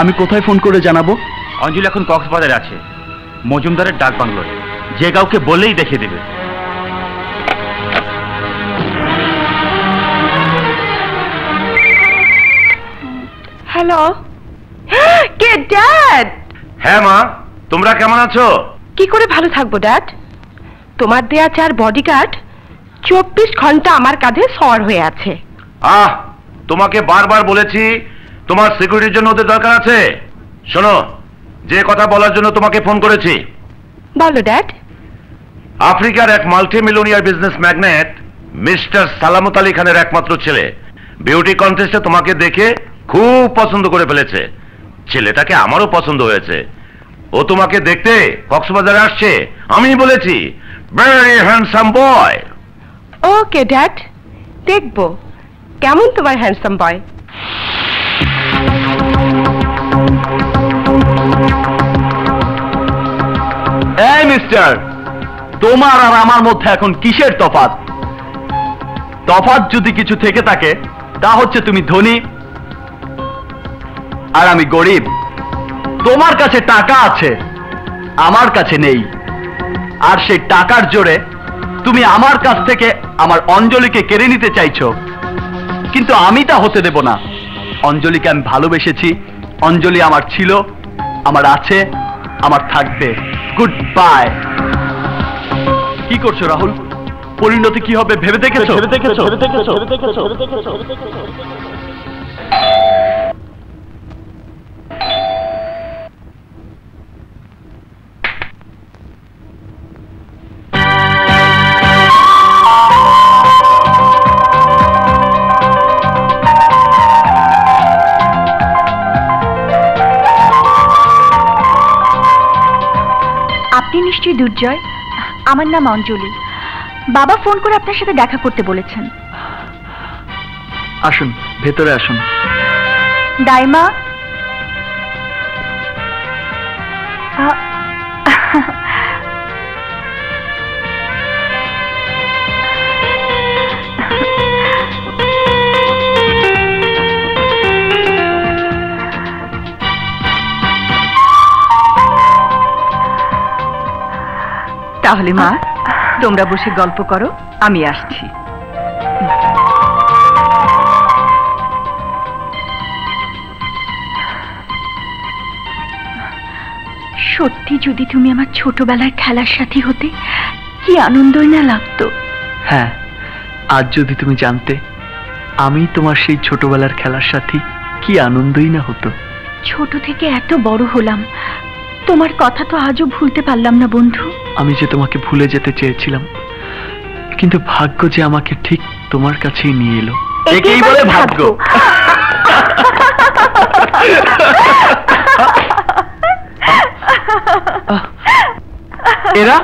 [SPEAKER 6] আমি কোথায় ফোন করে জানাবো?
[SPEAKER 10] অঞ্জলি এখন কক্সবাজারে আছে, মজুমদারের ডাক বাংলোয়। যে কাউকে বললেই দেখিয়ে দেবে।
[SPEAKER 7] হ্যালো, কে? ড্যাড।
[SPEAKER 3] হ্যাঁ মা, তোমরা কেমন আছো?
[SPEAKER 7] কি করে ভালো থাকবো ড্যাড? তোমার দেয়া 4 বডিগার্ড 24 ঘন্টা আমার কাঁধে সওয়ার হয়ে আছে।
[SPEAKER 3] তোমাকে বারবার বলেছি তোমার সিকিউরিটির জন্য ওদের দরকার আছে। শোনো, যে কথা বলার জন্য তোমাকে ফোন করেছি।
[SPEAKER 7] বলো ড্যাড।
[SPEAKER 3] আফ্রিকার এক মাল্টিমিলিয়নিয়ার বিজনেস ম্যাগনেট মিস্টার সালামত আলী খানের একমাত্র ছেলে বিউটি কন্টেস্টে তোমাকে দেখে খুব পছন্দ করে ফেলেছে। ছেলেটাকে আমারও পছন্দ হয়েছে। ও তোমাকে দেখতে কক্সবাজারে আসছে। আমি বলেছি very handsome boy.
[SPEAKER 7] Okay dad, দেখবো কেমন তোমার হ্যান্ডসাম বয়।
[SPEAKER 6] এই মিস্টার, তোমার আর আমার মধ্যে এখন কিসের তফাৎ? তফাৎ যদি কিছু থেকে থাকে তা হচ্ছে তুমি ধনী আর আমি গরিব। তোমার কাছে টাকা আছে, আমার কাছে নেই। আর সেই টাকার জোরে তুমি আমার কাছ থেকে আমার অঞ্জলিকে কেড়ে নিতে চাইছো, কিন্তু আমি তা হতে দেব না। অঞ্জলিকে আমি ভালোবেসেছি, অঞ্জলি আমার ছিল, আমার আছে, আমার থাকবে। Good bye. কি করছো রাহুল? পরিণতি কি হবে ভেবে দেখেছো?
[SPEAKER 4] আপনি নিশ্চয়ই দুর্জয়। আমার নাম অঞ্জলি। বাবা ফোন করে আপনার সাথে দেখা করতে বলেছেন।
[SPEAKER 6] আসুন, ভেতরে আসুন।
[SPEAKER 4] দাইমা, তাহলে মা, তোমরা বসে গল্প করো, আমি আসছি। সত্যি যদি তুমি আমার ছোটবেলার খেলার সাথী হতে, কি আনন্দই না লাগতো।
[SPEAKER 6] হ্যাঁ, আজ যদি তুমি জানতে আমি তোমার সেই ছোটবেলার খেলার সাথী, কি আনন্দই না হতো।
[SPEAKER 4] ছোট থেকে এত বড় হলাম, তোমার কথা তো আজও ভুলতে পারলাম না বন্ধু।
[SPEAKER 6] আমি যে তোমাকে ভুলে যেতে চেয়েছিলাম, কিন্তু ভাগ্য যে আমাকে ঠিক তোমার কাছেই নিয়ে এলো। একেই বলে ভাগ্য। এরা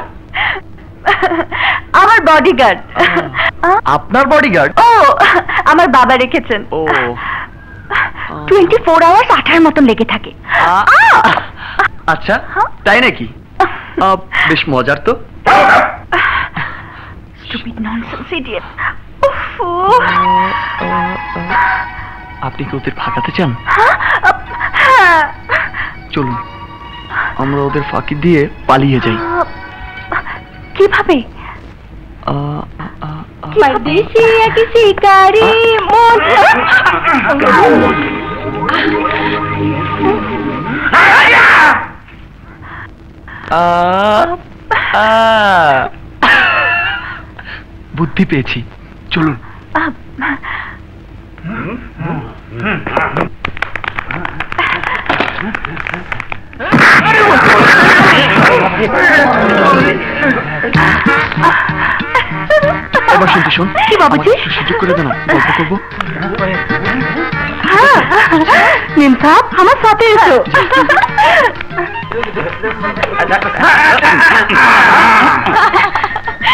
[SPEAKER 4] আমার বডিগার্ড।
[SPEAKER 6] আপনার বডিগার্ড?
[SPEAKER 4] ও, আমার বাবা রেখেছেন।
[SPEAKER 6] ও,
[SPEAKER 4] 24 আওয়ার্স 8টার মতন লেগে থাকে।
[SPEAKER 6] আচ্ছা, তাই নাকি? বেশ মজার তো।
[SPEAKER 4] Stupid nonsense idiot.
[SPEAKER 6] আপনি কি ওদের ফাঁকাতে চান? চলুন, আমরা ওদের ফাঁকি দিয়ে পালিয়ে যাই।
[SPEAKER 4] কিভাবে?
[SPEAKER 7] परदेसी या किसी कारी मौत।
[SPEAKER 6] বুদ্ধি পেয়েছি, চলুন। এবার শুনতে শোন।
[SPEAKER 4] কি বাবুজি?
[SPEAKER 6] সুযোগ করে দেন, গল্প করবো।
[SPEAKER 4] নিম সাহেব, আমার সাথে এসো।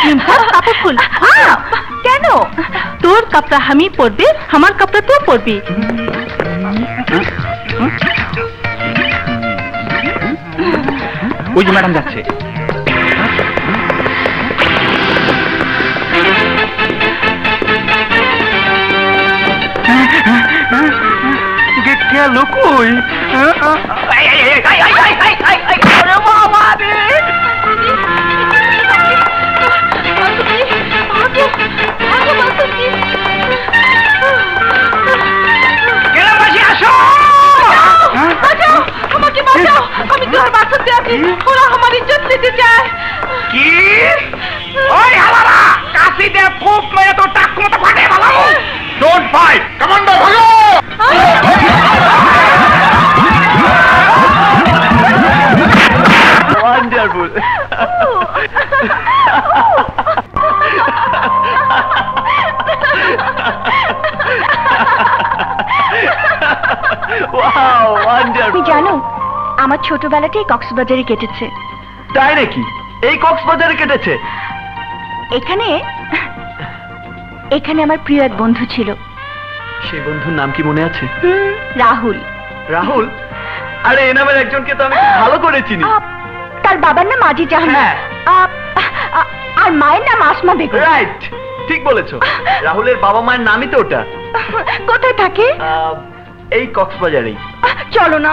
[SPEAKER 4] নিম সাহেব, কাপড় খুল। কেন? তোর কাপড়া আমি পরবি, আমার কাপড়া তুই পরবি।
[SPEAKER 10] ওই যে ম্যাডাম যাচ্ছে।
[SPEAKER 1] গেল কই?
[SPEAKER 5] আমাকে বাঁচাও, আমি তোমার বাঁচাতে আছি, ওরা আমার ইজ্জত নিতে চায়।
[SPEAKER 1] কি? ওই হালারা কাশি দে ফুক মেরে তো টাক মতো ফাটে ভালো। ডোন্ট ফাইট, কমান্ডার ভাগো।
[SPEAKER 6] ওয়ান্ডারফুল। Wow, wonderful.
[SPEAKER 4] তুমি জানো আমার ছোটবেলাটাই কক্সবাজারে কেটেছে।
[SPEAKER 6] তাই নাকি? এই কক্সবাজারে কেটেছে?
[SPEAKER 4] এখানে এখানে আমার প্রিয় এক বন্ধু ছিল।
[SPEAKER 6] সেই বন্ধুর নাম কি মনে আছে?
[SPEAKER 4] রাহুল।
[SPEAKER 6] রাহুল? আরে এ নামের একজনকে তো আমি ভালো করে চিনি।
[SPEAKER 4] তার বাবার নাম আজিজ আহমেদ, আর মায়ের নাম আসমা বেগম।
[SPEAKER 6] রাইট, ঠিক বলেছো। রাহুলের বাবা মায়ের নামই তো ওটা।
[SPEAKER 4] কোথায় থাকে?
[SPEAKER 6] এই কক্সবাজারেই।
[SPEAKER 4] চলো না,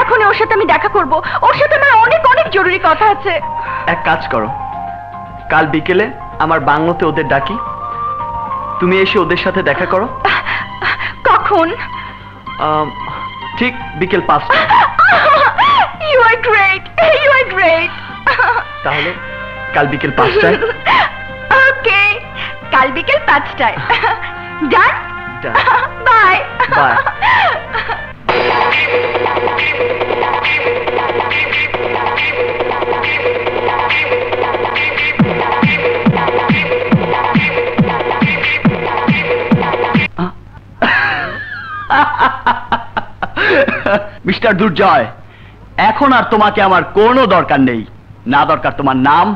[SPEAKER 4] এখন ওর সাথে আমি দেখা করব। ওর সাথে আমার অনেক অনেক জরুরি কথা আছে।
[SPEAKER 6] এক কাজ করো, কাল বিকেলে আমার বাংলোতে ওদের ডাকি, তুমি এসে ওদের সাথে দেখা করো।
[SPEAKER 4] কখন?
[SPEAKER 6] ঠিক বিকেল 5টা।
[SPEAKER 4] You are great, you are great.
[SPEAKER 6] তাহলে কাল বিকেল 5টায়।
[SPEAKER 4] ওকে, কাল বিকেল 5টায়। Done? Bye
[SPEAKER 6] bye. Mister Durjoy, এখন আর তোমাকে আমার কোনো দরকার নেই। না দরকার তোমার নাম,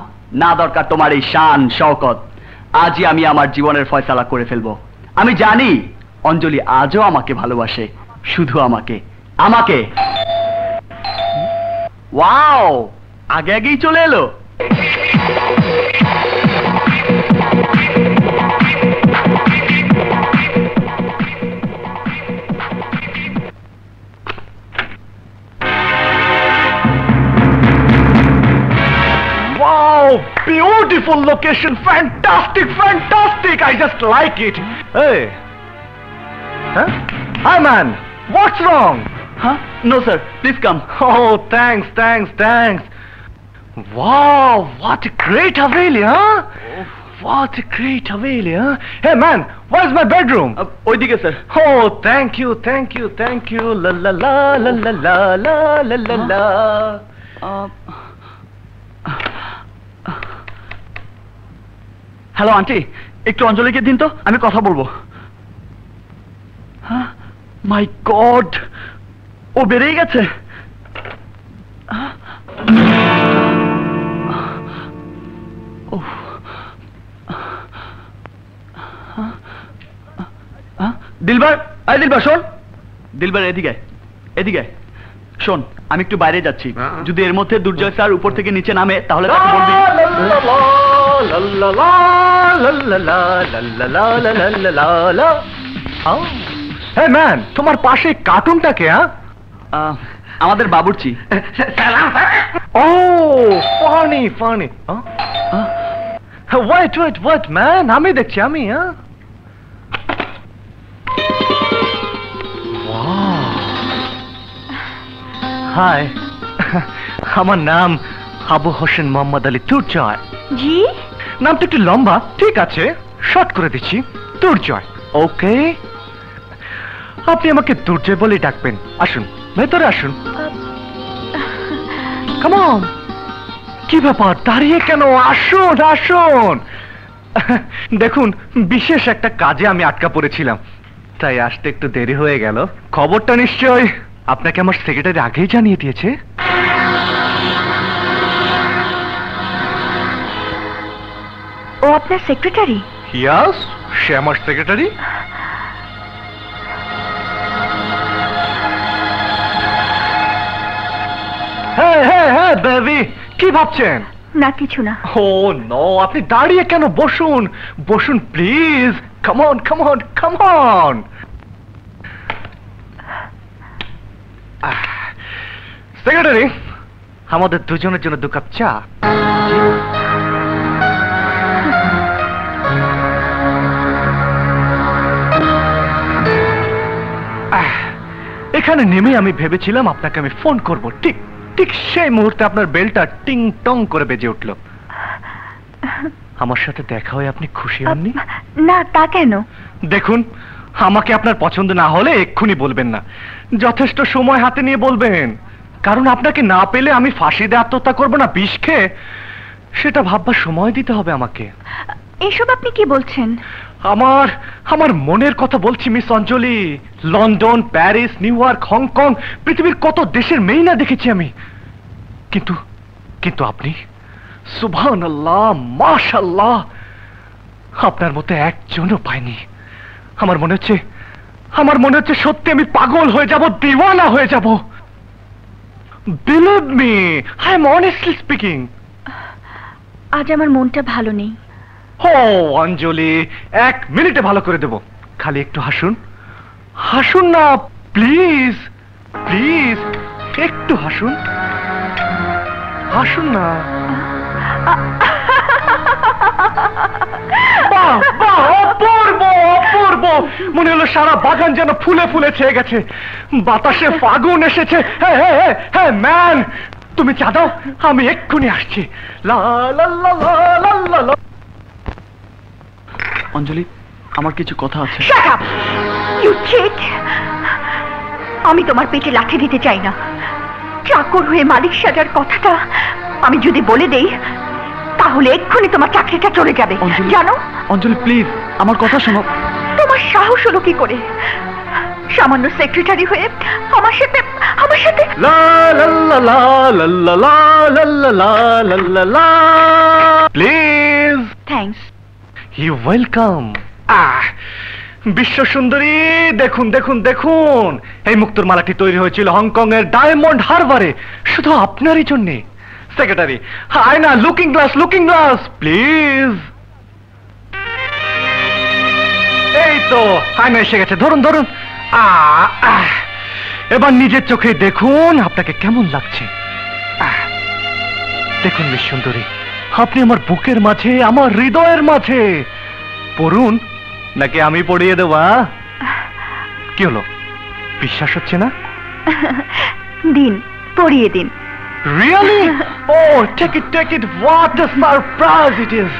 [SPEAKER 6] না দরকার তোমার এই শান শওকত। আজই আমি আমার জীবনের ফয়সালা করে ফেলবো। আমি জানি অঞ্জলি আজও আমাকে ভালোবাসে, শুধু আমাকে। আমাকে। ওয়াও, আগে আগেই চলে এলো।
[SPEAKER 2] Beautiful location, fantastic, fantastic. I just like it. Hey, huh? Hi, man. What's wrong?
[SPEAKER 6] Huh? No, sir. Please come.
[SPEAKER 2] Oh, thanks, thanks, thanks. Wow, what a great Haveli, huh? What a great Haveli, huh? Hey, man, where's my bedroom?
[SPEAKER 6] ওইদিকে, sir.
[SPEAKER 2] Oh, thank you, thank you, thank you. La la la la la la la la la la.
[SPEAKER 6] Hello aunty, একটু অঞ্জলিকে দিন তো, আমি কথা বলবো। মাই god, ও বেড়েই গেছে। দিলবার, আয় দিলবার, শোন। দিলবার, এদিকে এদিকে শোন, আমি একটু বাইরে যাচ্ছি। যদি এর মধ্যে দুর্জয় স্যার উপর থেকে নিচে নামে তাহলে তাকে বলবি।
[SPEAKER 2] Hey man, তোমার পাশে কার্টুনটাকে?
[SPEAKER 6] আমাদের বাবুর্চি।
[SPEAKER 2] Oh, funny, funny. Wait, wait, wait, man. আমি দেখছি, আমি। হাই, আমার নাম আবু হোসেন মোহাম্মদ আলী দুর্জয়।
[SPEAKER 4] জি?
[SPEAKER 2] নামটা একটু লম্বা, ঠিক আছে, শর্ট করে দিচ্ছি, দুর্জয়। ওকে, আপনি আমাকে দুর্জয় বলে ডাকবেন। আসুন, ভেতরে আসুন। Come on. কি ব্যাপার, দাঁড়িয়ে কেন? আসুন, আসুন। দেখুন, বিশেষ একটা কাজে আমি আটকা পড়েছিলাম, তাই আসতে একটু দেরি হয়ে গেল। খবরটা নিশ্চয় আপনাকে আমার সেক্রেটারি আগেই জানিয়ে দিয়েছে।
[SPEAKER 4] ও আপনার সেক্রেটারি?
[SPEAKER 2] ইয়াস, সে আমার সেক্রেটারি। হ্যাঁ হ্যাঁ হ্যাঁ বেবি, কি ভাবছেন?
[SPEAKER 4] না, কিছু না।
[SPEAKER 2] ও নো, আপনি দাঁড়িয়ে কেন? বসুন, বসুন please. Come on, come on, come on. Secretary, আমাদের দুজনের জন্য 2 কাপ চা। এখানে নেমে আমি ভেবেছিলাম আপনাকে আমি ফোন করব, ঠিক ঠিক সেই মুহূর্তে আপনার বেলটা টিং টং করে বেজে উঠল। আমার সাথে দেখা হয়ে আপনি খুশি হননি?
[SPEAKER 4] না, তা কেন?
[SPEAKER 2] দেখুন, আমাকে আপনার পছন্দ না হলে এক্ষুনি বলবেন না, যথেষ্ট সময় হাতে নিয়ে বলবেন। কারণ আপনাকে না পেলে আমি ফাঁসিতে আত্মহত্যা করব না বিষ খেয়ে, সেটা ভাববার সময় দিতে হবে আমাকে।
[SPEAKER 4] এসব আপনি কি বলছেন?
[SPEAKER 2] আমার মনের কথা বলছি miss Anjali. London, Paris, New York, Hong Kong, পৃথিবীর কত দেশের মেয়ে না দেখেছি আমি, কিন্তু আপনি, সুবহানাল্লাহ, মাশাআল্লাহ, আপনার মতো একজনও পাইনি। আমার মনে হচ্ছে সত্যি আমি পাগল হয়ে যাব, দিওয়ানা হয়ে যাব। Believe me, I am honestly speaking.
[SPEAKER 4] আজ আমার মনটা ভালো নেই।
[SPEAKER 2] ও অঞ্জলি, 1 মিনিটে ভালো করে দেব, খালি একটু হাসুন। হাসুন না প্লিজ, প্লিজ একটু হাসুন, হাসুন না। বাহ বাহ, অপূর্ব অপূর্ব। মনে হলো সারা বাগান যেন ফুলে ফুলে ছেয়ে গেছে, বাতাসে ফাগুন এসেছে। হ্যাঁ ম্যান, তুমি চা দাও, আমি এক্ষুনি আসছি। লা লা লা লা লা লা।
[SPEAKER 6] অঞ্জলি, আমার কিছু কথা আছে।
[SPEAKER 4] Shut up! You cheat! আমি তোমার পেটে লাথি দিতে চাই না। চাকর হয়ে মালিক সাজার কথাটা আমি যদি বলে দেই, তাহলে এক্ষুনি তোমার চাকরিটা চলে যাবে, জানো?
[SPEAKER 6] অঞ্জলি প্লিজ, আমার কথা শোনো।
[SPEAKER 4] তোমার সাহস হলো কি করে সামান্য সেক্রেটারি হয়ে আমার সাথে
[SPEAKER 2] লা লা লা লা লা লা লা লা লা লা লা। প্লিজ।
[SPEAKER 4] থ্যাঙ্কস।
[SPEAKER 2] You welcome. বিশ্ব সুন্দরী, দেখুন দেখুন দেখুন, এই মুক্তোর মালাটি তৈরি হয়েছিল হংকং এর ডায়মন্ড হারবারে, শুধু আপনারই জন্য। সেক্রেটারি, আয়না, লুকিং গ্লাস প্লিজ। এই তো আয়না এসে গেছে, ধরুন ধরুন। এবার নিজের চোখে দেখুন আপনাকে কেমন লাগছে। দেখুন মিস সুন্দরী, আপনি আমার বুকের মাঝে, আমার হৃদয়ের মাঝে। পড়ুন নাকি আমি পড়িয়ে দেব? কি হলো, বিশ্বাস হচ্ছে না?
[SPEAKER 4] দিন, পড়িয়ে দিন।
[SPEAKER 2] Really? Oh, take it. What a surprise it is.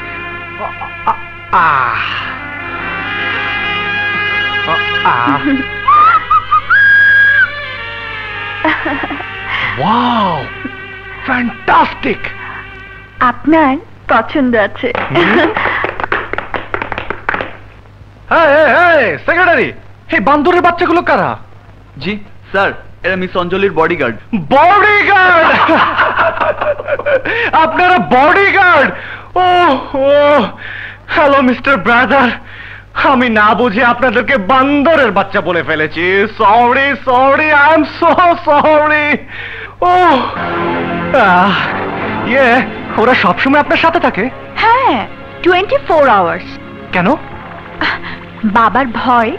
[SPEAKER 2] Wow, fantastic.
[SPEAKER 4] আপনার পছন্দ আছে।
[SPEAKER 2] Hey, সেক্রেটারি, এই বান্দরের বাচ্চাগুলো কারা?
[SPEAKER 6] জি স্যার, এরা মিস অঞ্জলির বডিগার্ড।
[SPEAKER 2] বডিগার্ড? আপনারা বডিগার্ড? হ্যালো মিস্টার ব্রাদার, আমি না বুঝে আপনাদেরকে বান্দরের বাচ্চা বলে ফেলেছি। Sorry, I am so sorry. ওরা সবসময় আপনার সাথে থাকে?
[SPEAKER 4] হ্যাঁ, 24 আওয়ার্স।
[SPEAKER 2] কেন?
[SPEAKER 4] বাবার ভয়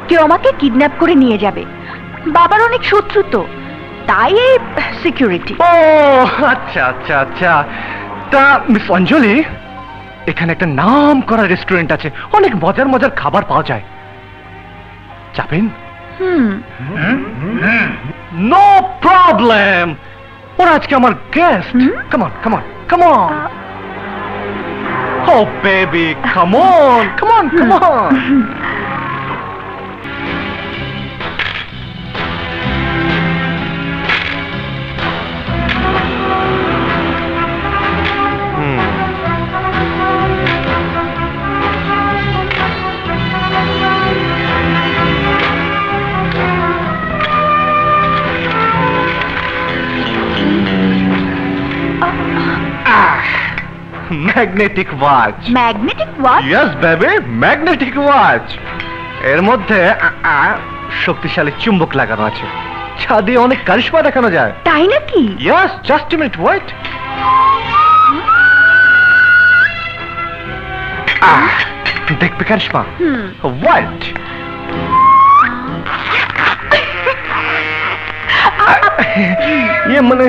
[SPEAKER 4] কেউ আমাকে কিডন্যাপ করে নিয়ে যাবে। বাবার অনেক শত্রু তো, তাই এই সিকিউরিটি।
[SPEAKER 2] ও আচ্ছা। তা মিস অঞ্জলি, এখানে একটা নাম করা রেস্টুরেন্ট আছে, অনেক মজার খাবার পাওয়া যায়, যাবেন? নো প্রবলেম, ওরা আজকে আমার guest. Come on. Oh baby, come on. Magnetic watch.
[SPEAKER 4] Magnetic watch?
[SPEAKER 2] Yes baby, magnetic watch. এর মধ্যে শক্তিশালী চুম্বক লাগানো আছে, ছাদে অনেক কারিশমা দেখানো যায়।
[SPEAKER 4] তাই নাকি?
[SPEAKER 2] Yes, just a minute, wait. দেখবে কারিশমা? ওয়েট। ये মানে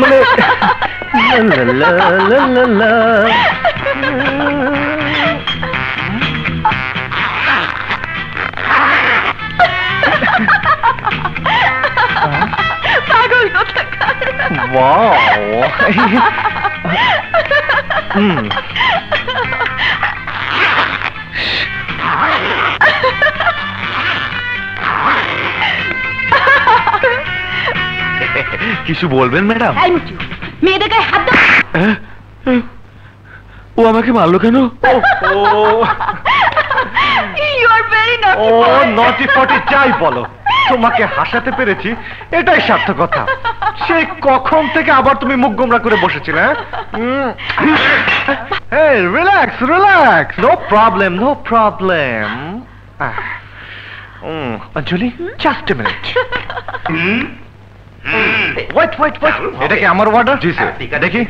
[SPEAKER 2] মানে লা লা লা লা লা
[SPEAKER 4] পাগল কোথাকার।
[SPEAKER 2] ওয়াও কিছু বলবেন ম্যাডাম?
[SPEAKER 4] মেয়েদের গায়ে হাত দাও।
[SPEAKER 2] ও আমাকে মারলো কেন?
[SPEAKER 4] You are very naughty
[SPEAKER 2] O
[SPEAKER 4] boy.
[SPEAKER 2] নটি ফটি চাই বলো, তোমাকে হাসাতে পেরেছি এটাই সার্থকতা। সেই কখন থেকে আবার তুমি মুখ গোমরা করে বসেছিলে? Hey, relax, relax. No problem, no problem. Anjali, just a minute. Wait, wait, wait. এটা কি আমার অর্ডার?
[SPEAKER 9] জি স্যার।
[SPEAKER 2] দেখি।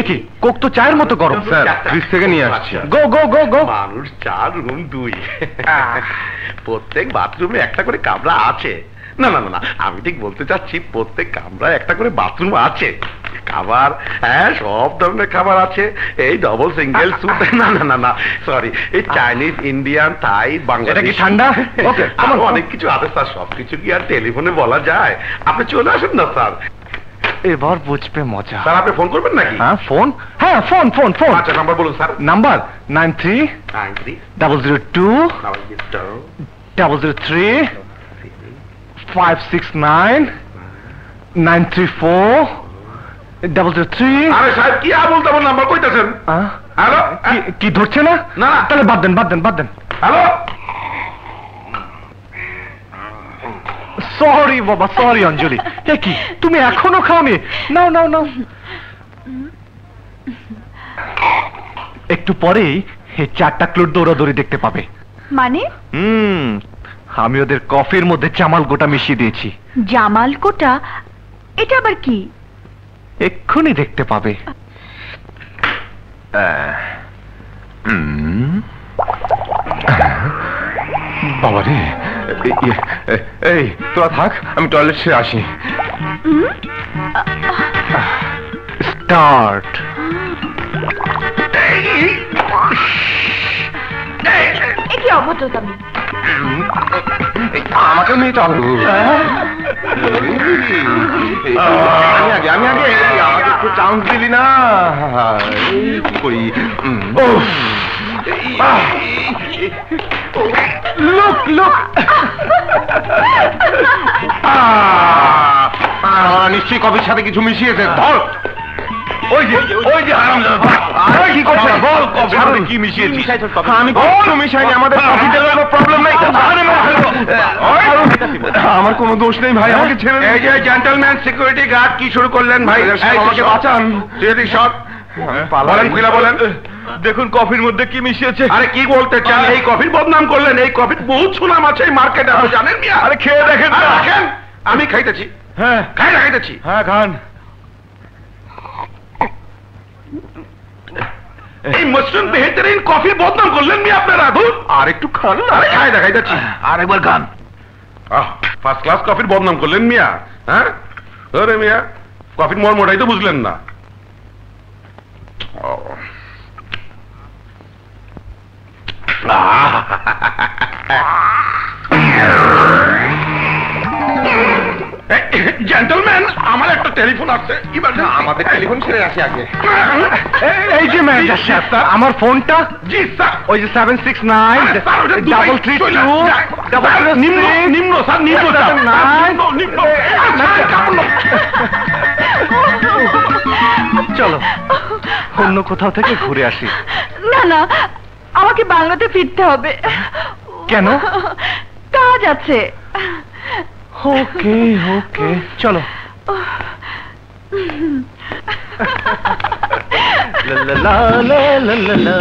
[SPEAKER 2] কি কোক তো চায়ের মতো গরম।
[SPEAKER 9] স্যার, ফ্রিজ থেকে নিয়ে আসছি।
[SPEAKER 2] গো গো গো গো।
[SPEAKER 1] মানুষ 4 রুম 2, প্রত্যেক বাথরুমে একটা করে কামরা আছে। না না না, আমি ঠিক বলতে চাচ্ছি প্রত্যেক কামরায় একটা করে বাথরুম আছে। খাবার, হ্যাঁ সব ধরনের খাবার আছে। এই ডবল সিঙ্গেল স্যুপ, না না না না সরি, এই চাইনিজ, ইন্ডিয়ান, থাই, বাংলাদেশি।
[SPEAKER 2] এটা কি ঠান্ডা?
[SPEAKER 1] ওকে, আমার অনেক কিছু আছে স্যার, সবকিছু কি আর টেলিফোনে বলা যায়? আপনি চলে আসুন না স্যার।
[SPEAKER 2] এবার বুঝবে মজা।
[SPEAKER 1] স্যার আপনি ফোন করবেন নাকি?
[SPEAKER 2] হ্যাঁ ফোন, হ্যাঁ ফোন ফোন ফোন।
[SPEAKER 1] আচ্ছা নাম্বার বলুন স্যার।
[SPEAKER 2] নাম্বার 93-002-569-934-003।
[SPEAKER 1] আরে সাহেব কি বলতে আমার নাম্বার কইতাছেন? হ্যালো,
[SPEAKER 2] কি ধরছে না?
[SPEAKER 1] না
[SPEAKER 2] তাহলে বাদ দেন বাদ দেন বাদ দেন।
[SPEAKER 1] হ্যালো,
[SPEAKER 2] সরি বাবা, সরি অঞ্জলি। কি তুমি এখনো খাওনি? নাও নাও নাও। একটু পরেই এই 4টা ক্লোড দৌড়াদৌড়ি দেখতে পাবে।
[SPEAKER 4] মানে?
[SPEAKER 2] আমি ওদের কফির মধ্যে জামাল গোটা মিশিয়ে দিয়েছি।
[SPEAKER 4] জামাল কোটা? এটা আবার কি?
[SPEAKER 2] এক্ষুনি দেখতে পাবে।
[SPEAKER 9] বাবা রে, এই তোরা থাক, আমি টয়লেট সেরে আসি।
[SPEAKER 2] স্টার্ট।
[SPEAKER 4] কি অভদ্রতা!
[SPEAKER 9] আমাকে নিয়ে চল। আমি আগে আমাকে একটু চান্স দিলি না, কি করি?
[SPEAKER 2] লুক লুক,
[SPEAKER 9] নিশ্চয়ই কফির সাথে কিছু মিশিয়েছে। ধর,
[SPEAKER 2] ওই যে হারামজাদা,
[SPEAKER 9] কি করছিস? বল কফির সাথে কি মিশিয়েছিস? আমি কোনো মিশাইনি, আমাদের কফিতে কোনো প্রবলেম নাই। আমার কোনো দোষ নেই ভাই, আমাকে ছেড়ে দিন। এই যে জেন্টলম্যান সিকিউরিটি গার্ড কি শুরু করলেন ভাই? আমাকে বাঁচান। বলেন, খুলে বলেন।
[SPEAKER 2] দেখুন কফির মধ্যে কি মিশিয়েছে।
[SPEAKER 1] আরে কি বলতে চান? এই কফির বদনাম করলেন। এই কফির বহুত সুনাম আছে এই মার্কেটে, আপনি জানেন মিয়া?
[SPEAKER 2] আরে খেয়ে দেখেন।
[SPEAKER 1] দেখেন, আমি খাইতেছি।
[SPEAKER 2] হ্যাঁ
[SPEAKER 1] খাইতেছি।
[SPEAKER 2] হ্যাঁ খান।
[SPEAKER 1] এই মসরুম বেহতরিন কফি বদনাম করলেন মিয়া আপনারা। ধুর,
[SPEAKER 9] আর একটু খান না।
[SPEAKER 1] আরে খাইতেছি।
[SPEAKER 2] আরেকবার খান।
[SPEAKER 1] ফার্স্ট ক্লাস কফির বদনাম করলেন মিয়া। হ্যাঁ আরে মিয়া, কফির মর্মটাই তো বুঝলেন না। জেন্টলম্যান, আমার একটা টেলিফোন আসছে।
[SPEAKER 9] আমাদের টেলিফোন ছেড়ে আসি আগে।
[SPEAKER 2] এই যে ম্যানেজার সাহেব, আমার ফোনটা।
[SPEAKER 1] জি স্যার।
[SPEAKER 2] ওই যে 769-332
[SPEAKER 1] নিম্ন নিম্ন স্যার, নিম্ন নিম্ন।
[SPEAKER 2] চলো অন্য কোথাও থেকে ঘুরে আসি।
[SPEAKER 4] না না, আমাকে বাংলাতে ফিরতে হবে।
[SPEAKER 2] কেন?
[SPEAKER 4] কাজ আছে।
[SPEAKER 2] ওকে ওকে চলো। লা লা লা লা লা লা।